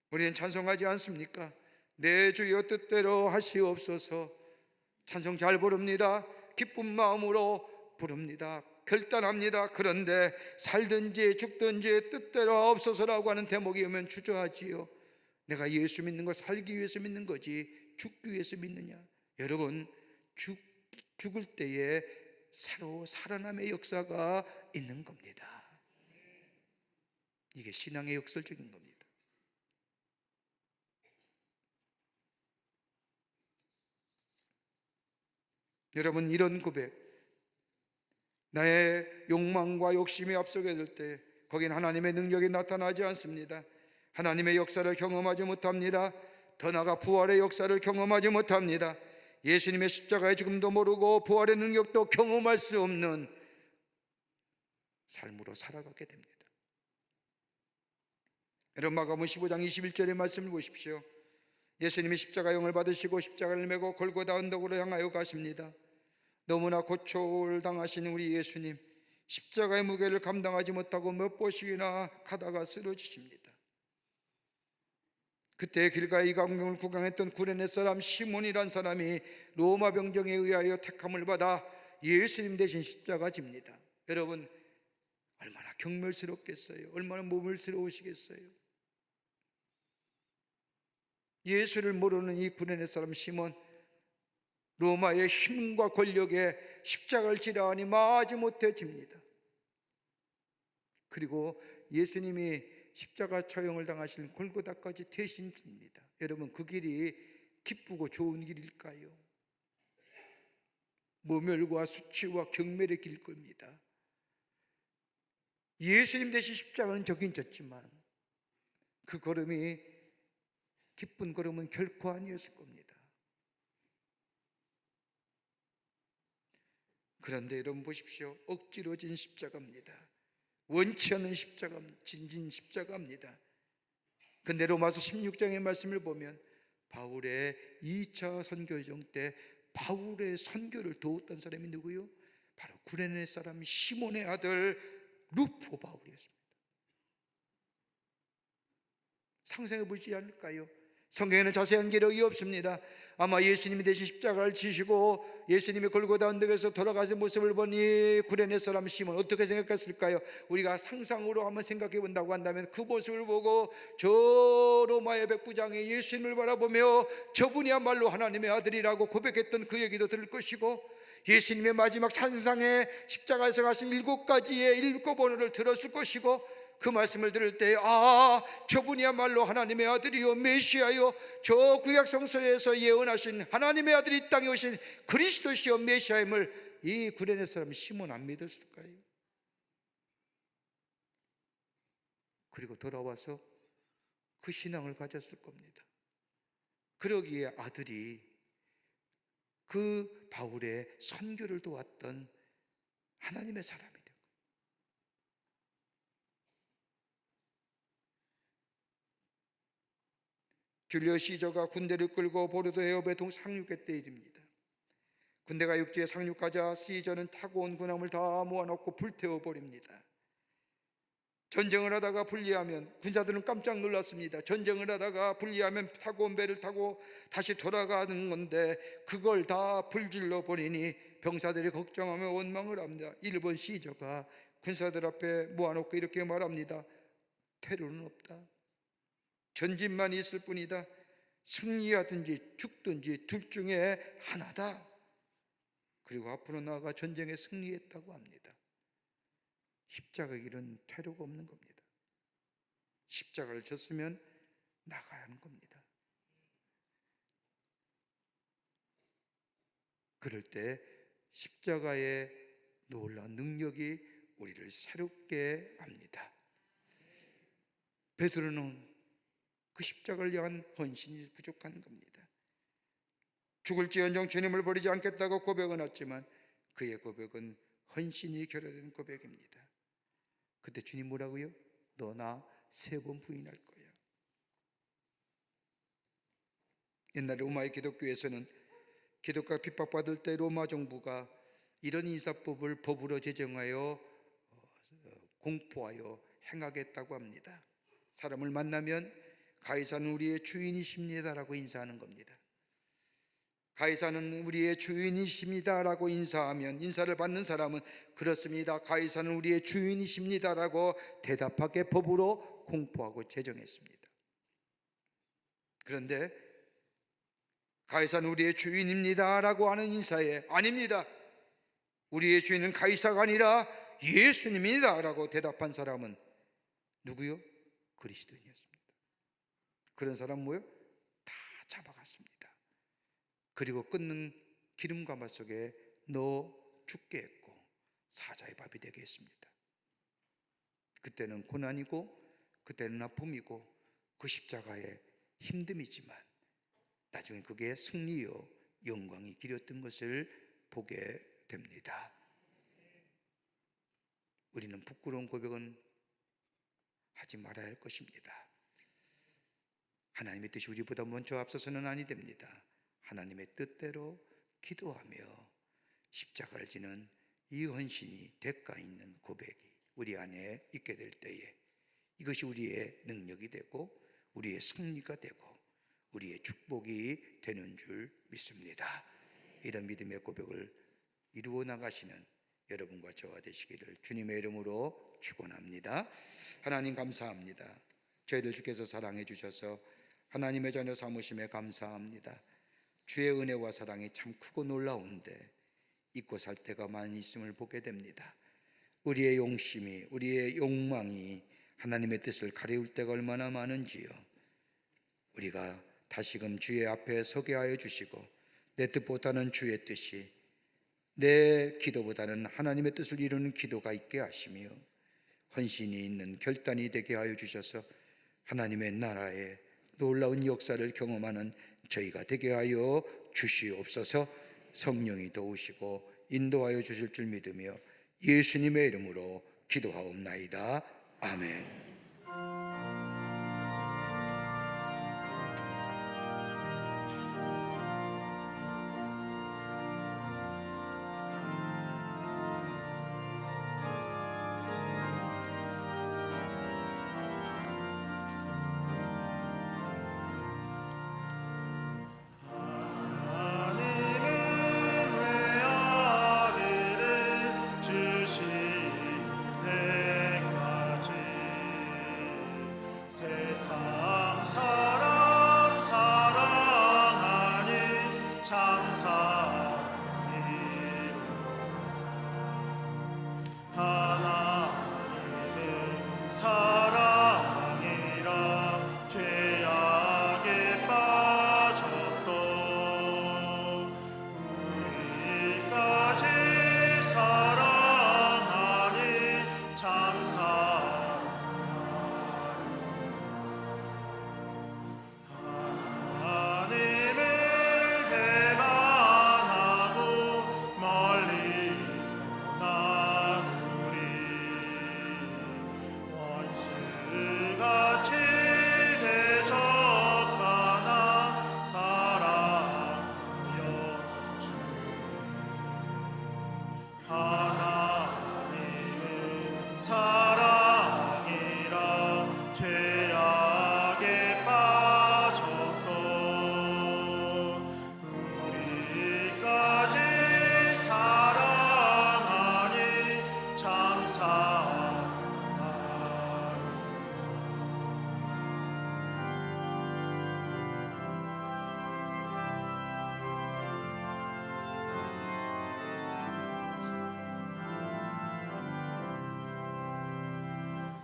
우리는 찬송하지 않습니까? 내 주여 뜻대로 하시옵소서. 찬송 잘 부릅니다. 기쁜 마음으로 부릅니다. 결단합니다. 그런데 살든지 죽든지 뜻대로 없어서라고 하는 대목이 오면 주저하지요. 내가 예수 믿는 거 살기 위해서 믿는 거지 죽기 위해서 믿느냐? 여러분, 죽을 때에 새로 살아남의 역사가 있는 겁니다. 이게 신앙의 역설적인 겁니다. 여러분, 이런 고백, 나의 욕망과 욕심이 앞서게 될 때 거긴 하나님의 능력이 나타나지 않습니다. 하나님의 역사를 경험하지 못합니다. 더 나아가 부활의 역사를 경험하지 못합니다. 예수님의 십자가의 죽음도 모르고 부활의 능력도 경험할 수 없는 삶으로 살아가게 됩니다. 여러분, 마가복음 15장 21절의 말씀을 보십시오. 예수님이 십자가형을 받으시고 십자가를 메고 골고다 언덕으로 향하여 가십니다. 너무나 고초를 당하신 우리 예수님, 십자가의 무게를 감당하지 못하고 몇 번씩이나 가다가 쓰러지십니다. 그때 길가에 이 광경을 구경했던 구레네 사람 시몬이란 사람이 로마 병정에 의하여 택함을 받아 예수님 대신 십자가 집니다. 여러분, 얼마나 경멸스럽겠어요? 얼마나 모멸스러우시겠어요? 예수를 모르는 이 구레네 사람 시몬, 로마의 힘과 권력에 십자가를 지라 하니 마지 못해 집니다. 그리고 예수님이 십자가 처형을 당하신 골고다까지 대신 집니다. 여러분, 그 길이 기쁘고 좋은 길일까요? 모멸과 수치와 경멸의 길 겁니다. 예수님 대신 십자가는 저긴 졌지만 그 걸음이 기쁜 걸음은 결코 아니었을 겁니다. 그런데 여러분 보십시오. 억지로 진 십자가입니다. 원치 않는 십자가, 진 십자가입니다. 근데 로마서 16장의 말씀을 보면 바울의 2차 선교여정 때 바울의 선교를 도왔던 사람이 누구요? 바로 구레네 사람 시몬의 아들 루포 바울이었습니다. 상상해 보지 않을까요? 성경에는 자세한 기록이 없습니다. 아마 예수님이 대신 십자가를 지시고 예수님이 골고다 언덕에서 돌아가신 모습을 보니 구레네 사람 시몬 어떻게 생각했을까요? 우리가 상상으로 한번 생각해 본다고 한다면 그 모습을 보고 저 로마의 백부장이 예수님을 바라보며 저분이야말로 하나님의 아들이라고 고백했던 그 얘기도 들을 것이고, 예수님의 마지막 찬상에 십자가에서 가신 7가지의 7번호를 들었을 것이고, 그 말씀을 들을 때 저분이야말로 하나님의 아들이요 메시아요, 저 구약 성서에서 예언하신 하나님의 아들이 이 땅에 오신 그리스도시요 메시아임을 이 구레네 사람 시몬 안 믿었을까요? 그리고 돌아와서 그 신앙을 가졌을 겁니다. 그러기에 아들이 그 바울의 선교를 도왔던 하나님의 사람이 된 거예요. 줄리오 시저가 군대를 끌고 보르도 해협에 상륙했 때 일입니다. 군대가 육지에 상륙하자 시저는 타고 온 군함을 다 모아놓고 불태워버립니다. 전쟁을 하다가 분리하면, 군사들은 깜짝 놀랐습니다. 전쟁을 하다가 분리하면 타고 온 배를 타고 다시 돌아가는 건데 그걸 다 불질러 버리니 병사들이 걱정하며 원망을 합니다. 일본 시저가 군사들 앞에 모아놓고 이렇게 말합니다. 퇴로는 없다. 전진만 있을 뿐이다. 승리하든지 죽든지 둘 중에 하나다. 그리고 앞으로 나아가 전쟁에 승리했다고 합니다. 십자가 길은 퇴로가 없는 겁니다. 십자가를 졌으면 나가야 하는 겁니다. 그럴 때 십자가의 놀라운 능력이 우리를 새롭게 합니다. 베드로는 그 십자가를 향한 헌신이 부족한 겁니다. 죽을지언정 주님을 버리지 않겠다고 고백은 했지만 그의 고백은 헌신이 결여된 고백입니다. 그때 주님 뭐라고요? 너 나 3번 부인할 거야. 옛날 로마의 기독교에서는 기독교가 핍박받을 때 로마 정부가 이런 인사법을 법으로 제정하여 공포하여 행하겠다고 합니다. 사람을 만나면 가이사는 우리의 주인이십니다라고 인사하는 겁니다. 가이사는 우리의 주인이십니다라고 인사하면 인사를 받는 사람은 그렇습니다, 가이사는 우리의 주인이십니다라고 대답하게 법으로 공포하고 제정했습니다. 그런데 가이사는 우리의 주인입니다라고 하는 인사에 아닙니다, 우리의 주인은 가이사가 아니라 예수님입니다라고 대답한 사람은 누구요? 그리스도인이었습니다. 그런 사람 뭐요? 다 잡아갔습니다. 그리고 끊는 기름 가마 속에 넣어 죽게 했고 사자의 밥이 되게 했습니다. 그때는 고난이고 그때는 아픔이고 그 십자가의 힘듦이지만 나중에 그게 승리요 영광이 길었던 것을 보게 됩니다. 우리는 부끄러운 고백은 하지 말아야 할 것입니다. 하나님의 뜻이 우리보다 먼저 앞서서는 아니 됩니다. 하나님의 뜻대로 기도하며 십자가를 지는 이 헌신이 대가 있는 고백이 우리 안에 있게 될 때에 이것이 우리의 능력이 되고 우리의 승리가 되고 우리의 축복이 되는 줄 믿습니다. 이런 믿음의 고백을 이루어 나가시는 여러분과 저와 되시기를 주님의 이름으로 축원합니다. 하나님 감사합니다. 저희들 주께서 사랑해 주셔서 하나님의 자녀 삼으심에 감사합니다. 주의 은혜와 사랑이 참 크고 놀라운데 잊고 살 때가 많이 있음을 보게 됩니다. 우리의 용심이 우리의 욕망이 하나님의 뜻을 가리울 때가 얼마나 많은지요. 우리가 다시금 주의 앞에 서게 하여 주시고 내 뜻보다는 주의 뜻이 내 기도보다는 하나님의 뜻을 이루는 기도가 있게 하시며 헌신이 있는 결단이 되게 하여 주셔서 하나님의 나라의 놀라운 역사를 경험하는 저희가 되게 하여 주시옵소서. 성령이 도우시고 인도하여 주실 줄 믿으며 예수님의 이름으로 기도하옵나이다. 아멘.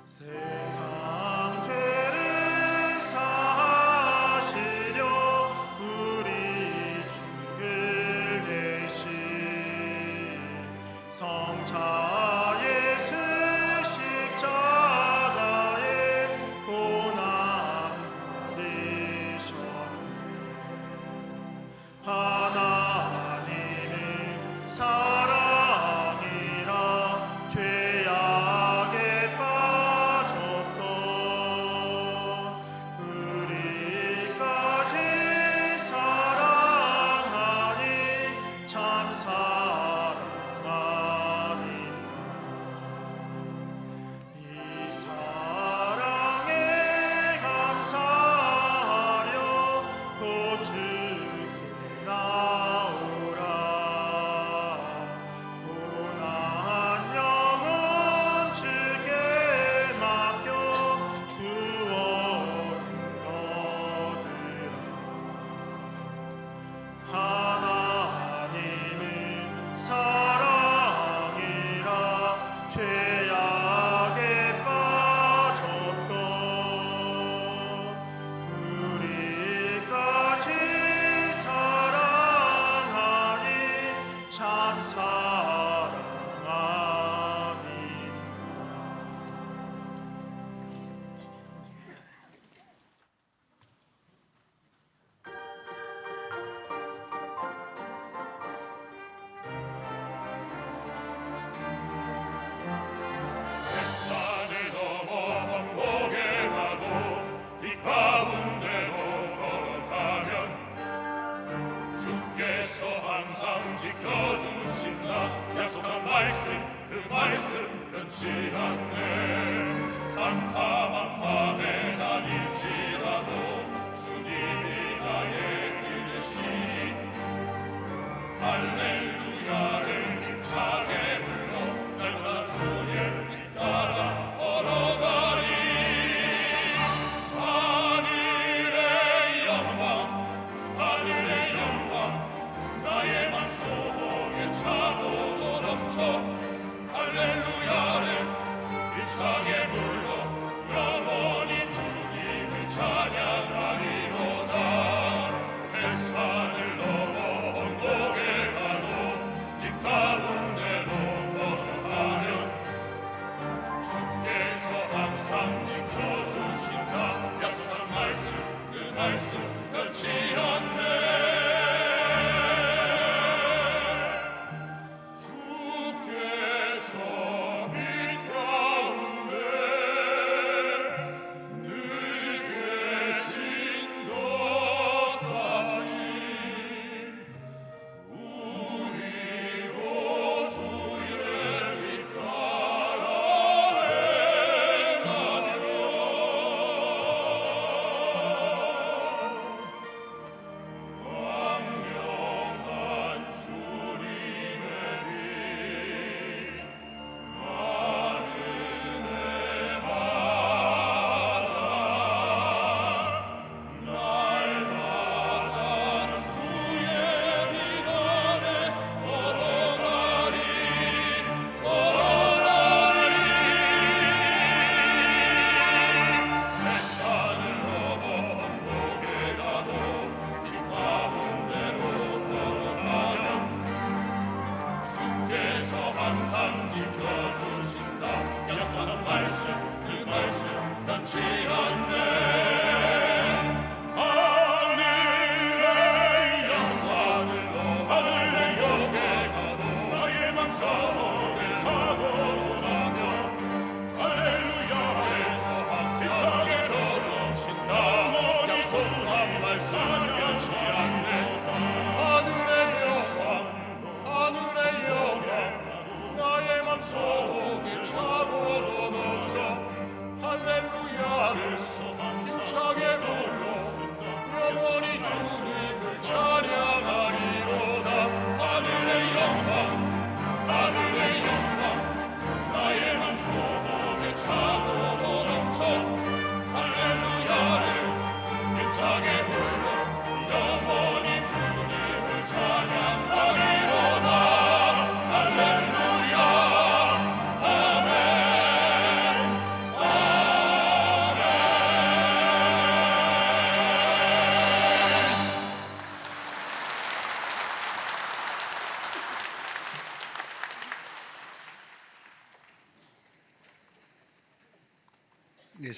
세상 죄를 사시려 우리 죽을 대신 성자 예수 십자가에 고난 받으셨네. 하나님은 사랑이라 죄악에 빠져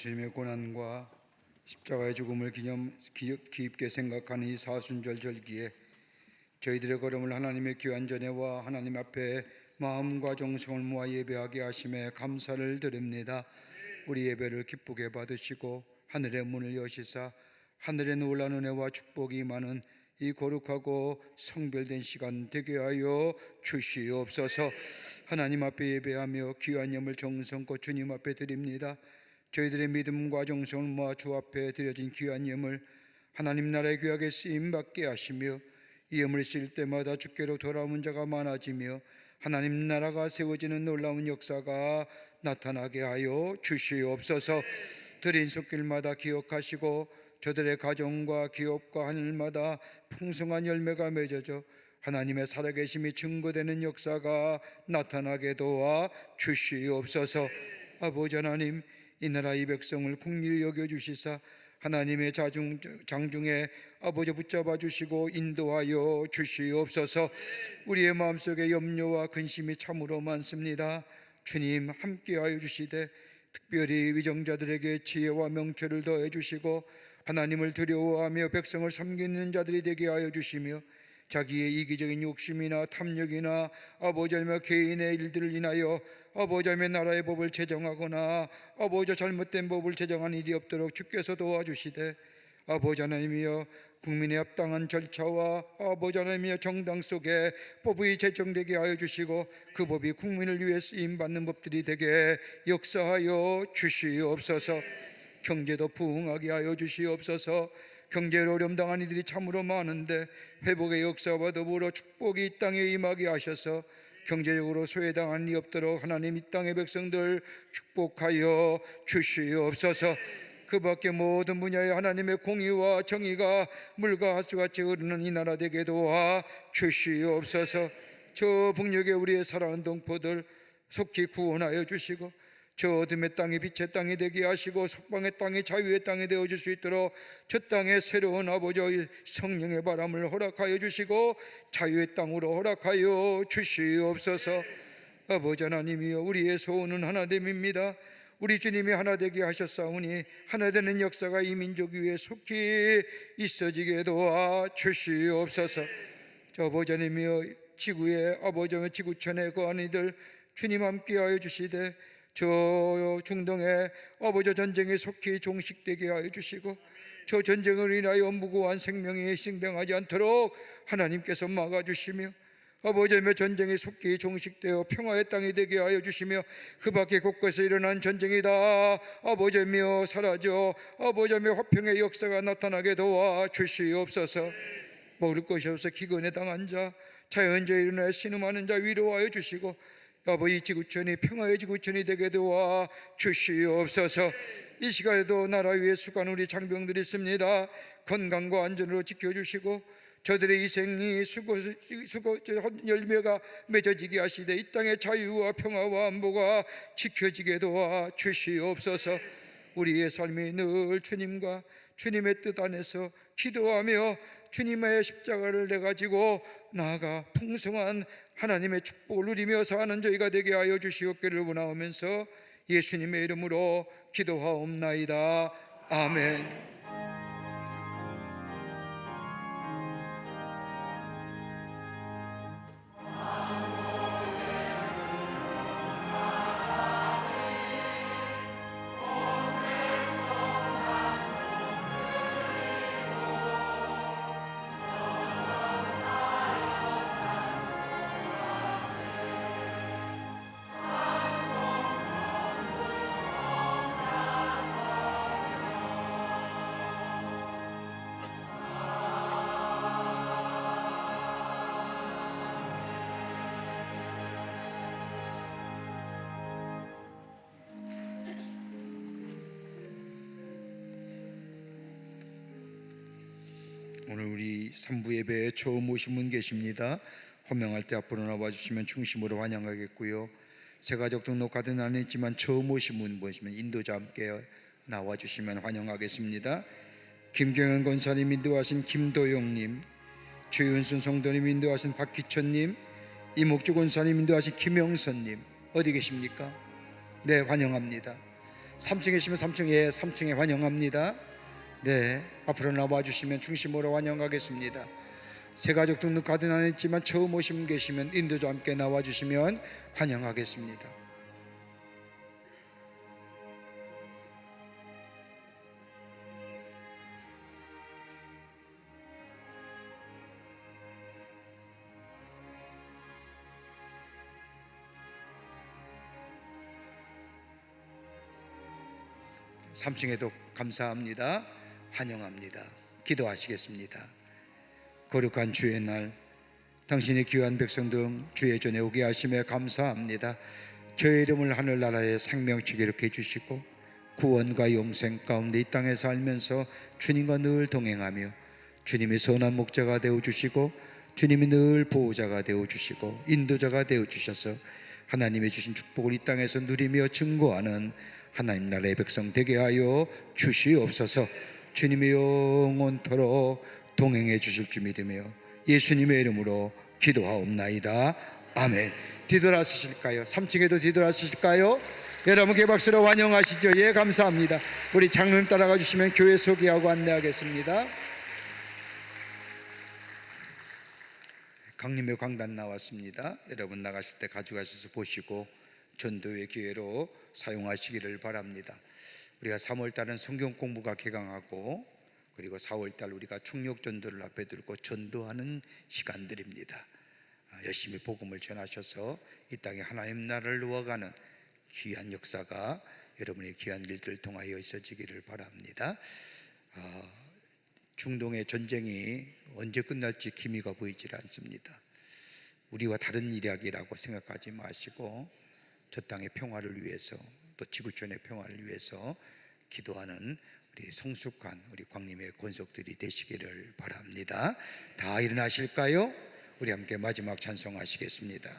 예수님의 고난과 십자가의 죽음을 깊게 생각하는 이 사순절 절기에 저희들의 걸음을 하나님의 귀한 전에와 하나님 앞에 마음과 정성을 모아 예배하게 하심에 감사를 드립니다. 우리 예배를 기쁘게 받으시고 하늘의 문을 여시사 하늘의 놀라운 은혜와 축복이 임하는 이 거룩하고 성별된 시간 되게 하여 주시옵소서. 하나님 앞에 예배하며 귀한 예물 정성껏 주님 앞에 드립니다. 저희들의 믿음과 정성을 모아 주 앞에 드려진 귀한 예물 하나님 나라의 귀하게 쓰임받게 하시며 이 예물을 쓰일 때마다 주께로 돌아오는 자가 많아지며 하나님 나라가 세워지는 놀라운 역사가 나타나게 하여 주시옵소서. 드린 손길마다 기억하시고 저들의 가정과 기업과 하늘마다 풍성한 열매가 맺어져 하나님의 살아계심이 증거되는 역사가 나타나게 도와 주시옵소서. 아버지 하나님, 이 나라 이 백성을 긍휼히 여겨주시사 하나님의 장중에 아버지 붙잡아 주시고 인도하여 주시옵소서. 우리의 마음속에 염려와 근심이 참으로 많습니다. 주님 함께하여 주시되 특별히 위정자들에게 지혜와 명철을 더해 주시고 하나님을 두려워하며 백성을 섬기는 자들이 되게 하여 주시며 자기의 이기적인 욕심이나 탐욕이나 아버지 하나님 개인의 일들을 인하여 아버지 하나님 나라의 법을 제정하거나 아버지 잘못된 법을 제정한 일이 없도록 주께서 도와주시되 아버지 하나님이여 국민의 합당한 절차와 아버지 하나님이여 정당 속에 법이 제정되게 하여 주시고 그 법이 국민을 위해 쓰임받는 법들이 되게 역사하여 주시옵소서. 경제도 부흥하게 하여 주시옵소서. 경제로 어려움 당한 이들이 참으로 많은데 회복의 역사와 더불어 축복이 이 땅에 임하게 하셔서 경제적으로 소외당한 일이 없도록 하나님 이 땅의 백성들 축복하여 주시옵소서. 그 밖에 모든 분야에 하나님의 공의와 정의가 물과 하수같이 흐르는 이 나라 되게 도와 주시옵소서. 저 북녘에 우리의 사랑하는 동포들 속히 구원하여 주시고 저 어둠의 땅이 빛의 땅이 되게 하시고 석방의 땅이 자유의 땅이 되어줄 수 있도록 저 땅에 새로운 아버지의 성령의 바람을 허락하여 주시고 자유의 땅으로 허락하여 주시옵소서. 아버지 하나님이여 우리의 소원은 하나됨입니다. 우리 주님이 하나 되게 하셨사오니 하나 되는 역사가 이 민족 위에 속히 있어지게 도와 주시옵소서. 저 아버지 하나님이여 지구의 아버지 지구촌의 거하는 이들 주님 함께하여 주시되 저 중동의 아버지 전쟁에 속히 종식되게 하여 주시고 저 전쟁을 인하여 무고한 생명이 희생당하지 않도록 하나님께서 막아주시며 아버지의 전쟁이 속히 종식되어 평화의 땅이 되게 하여 주시며 그 밖에 곳곳에 일어난 전쟁이 다 아버지며 사라져 아버지의 화평의 역사가 나타나게 도와 주시옵소서. 먹을 것이 없어 기근에 당한 자 자연재해 일어나 신음하는 자 위로하여 주시고 아버지 지구촌이 평화의 지구촌이 되게 도와 주시옵소서. 이 시간에도 나라 위에 수고한 우리 장병들이 있습니다. 건강과 안전으로 지켜주시고 저들의 희생이 수고 열매가 맺어지게 하시되 이 땅의 자유와 평화와 안보가 지켜지게 도와 주시옵소서. 우리의 삶이 늘 주님과 주님의 뜻 안에서 기도하며 주님의 십자가를 내가지고 나아가 풍성한 하나님의 축복을 누리며 사는 저희가 되게 하여 주시옵기를 원하오면서 예수님의 이름으로 기도하옵나이다. 아멘. 오늘 우리 3부 예배에 처음 오신 분 계십니다. 호명할 때 앞으로 나와주시면 중심으로 환영하겠고요. 새가족 등록하든 안 했지만 처음 오신 분 보시면 인도자 함께 나와주시면 환영하겠습니다. 김경현 권사님 인도하신 김도영님, 최윤순 성도님 인도하신 박기천님, 이목주 권사님 인도하신 김영선님 어디 계십니까? 네, 환영합니다. 3층에 계시면 3층에 3층에 환영합니다. 네, 앞으로 나와주시면 중심으로 환영하겠습니다. 새가족 등록하든 안 했지만 처음 오신 분 계시면 인도자 함께 나와주시면 환영하겠습니다. (3층에도) 감사합니다. 환영합니다. 기도하시겠습니다. 거룩한 주의 날, 당신의 귀한 백성들 주의 전에 오게 하심에 감사합니다. 저의 이름을 하늘나라의 생명책에 이렇게 해주시고 구원과 영생 가운데 이 땅에 살면서 주님과 늘 동행하며 주님의 선한 목자가 되어주시고 주님이 늘 보호자가 되어주시고 인도자가 되어주셔서 하나님의 주신 축복을 이 땅에서 누리며 증거하는 하나님 나라의 백성 되게 하여 주시옵소서. 주님의 영원토록 동행해 주실 줄 믿으며 예수님의 이름으로 기도하옵나이다. 아멘. 뒤돌아서실까요? 3층에도 뒤돌아서실까요? 여러분께 박수로 환영하시죠. 예, 감사합니다. 우리 장로님 따라가 주시면 교회 소개하고 안내하겠습니다. 강림의 강단 나왔습니다. 여러분 나가실 때 가져가셔서 보시고 전도의 기회로 사용하시기를 바랍니다. 우리가 3월달은 성경 공부가 개강하고 그리고 4월달 우리가 총력 전도를 앞에 두고 전도하는 시간들입니다. 열심히 복음을 전하셔서 이 땅에 하나님 나라를 누워가는 귀한 역사가 여러분의 귀한 일들을 통하여 있어지기를 바랍니다. 중동의 전쟁이 언제 끝날지 기미가 보이질 않습니다. 우리와 다른 이야기라고 생각하지 마시고 저 땅의 평화를 위해서 또 지구촌의 평화를 위해서 기도하는 우리 성숙한 우리 광림의 권속들이 되시기를 바랍니다. 다 일어나실까요? 우리 함께 마지막 찬송하시겠습니다.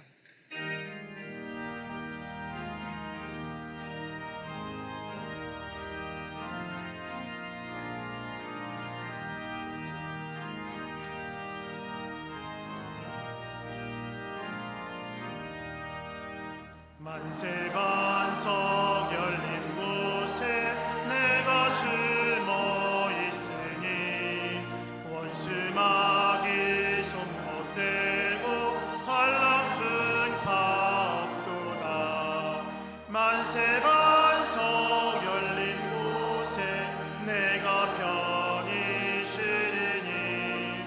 만세반석 열린 곳에 내가 숨어 있으니 원수마귀 손 못 대고 한람중 파도다. 만세반석 열린 곳에 내가 편히 쉬리니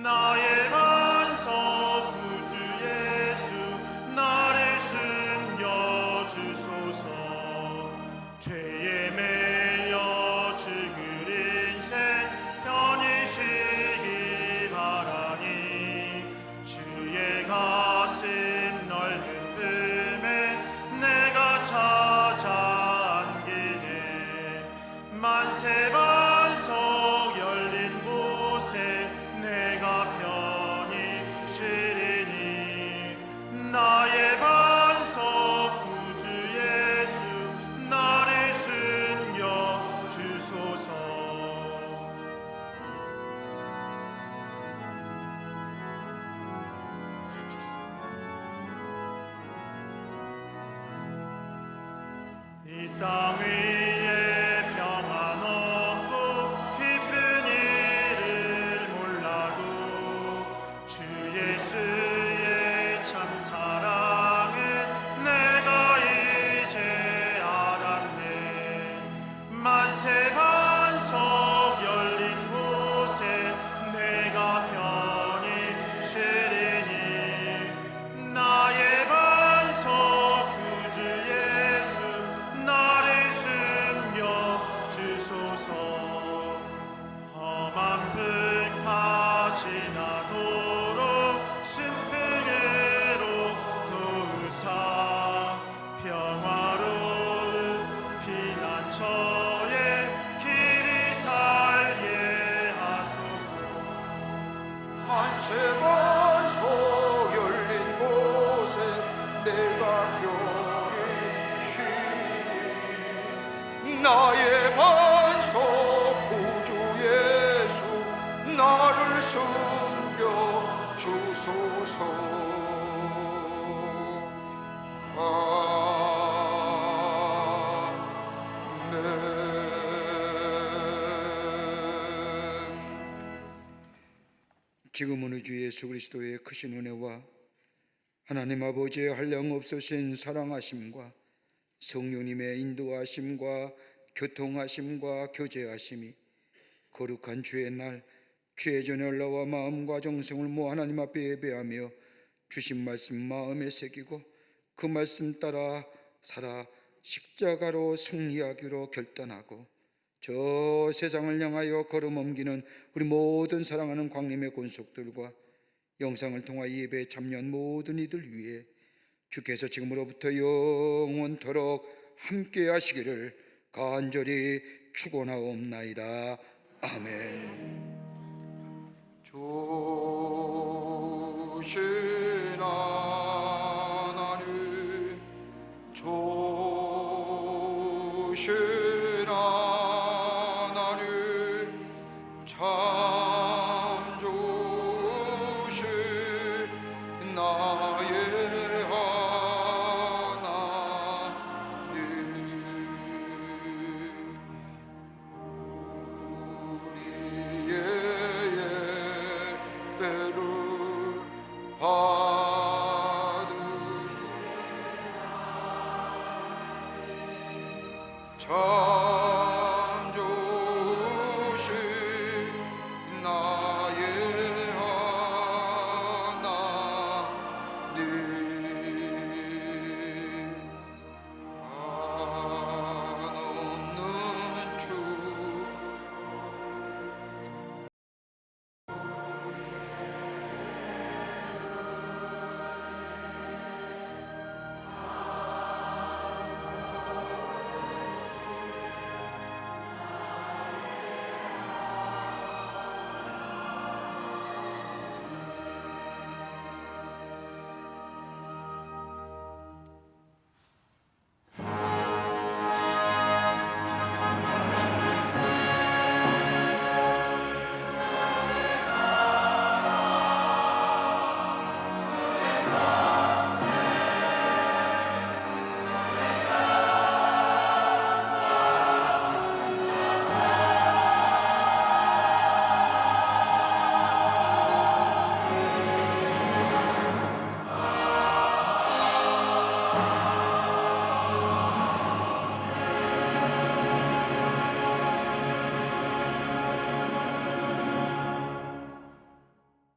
나의 반석 구주 예수 나를 주소서. 죄에 매여 죽을 인생 편히 쉬기 바라니 주의 가슴 넓은 품에 내가 찾아 안기네. 만세반석 열린 곳에 내가 편히 쉬리니 나의 반석 구주 예수 나를 숨겨 주소서. 이 땅 위에 평안 험한 풍파 지나도록 순풍으로 도우사 평화로운 피난처에 길이 살게 하소서. 만세만소 열린 곳에 내가 편히 쉬니 나의 반석 구주 예수 나를 숨겨 주소서. 지금은 우리 주 예수 그리스도의 크신 은혜와 하나님 아버지의 한량없으신 사랑하심과 성령님의 인도하심과 교통하심과 교제하심이 거룩한 주의 날 주의 전에 올라와 마음과 정성을 모아 하나님 앞에 예배하며 주신 말씀 마음에 새기고 그 말씀 따라 살아 십자가로 승리하기로 결단하고 저 세상을 향하여 걸음옮기는 우리 모든 사랑하는 광림의 권속들과 영상을 통하 예배에 참여한 모든 이들 위해 주께서 지금으로부터 영원토록 함께 하시기를 간절히 축원하옵나이다. 아멘. 주신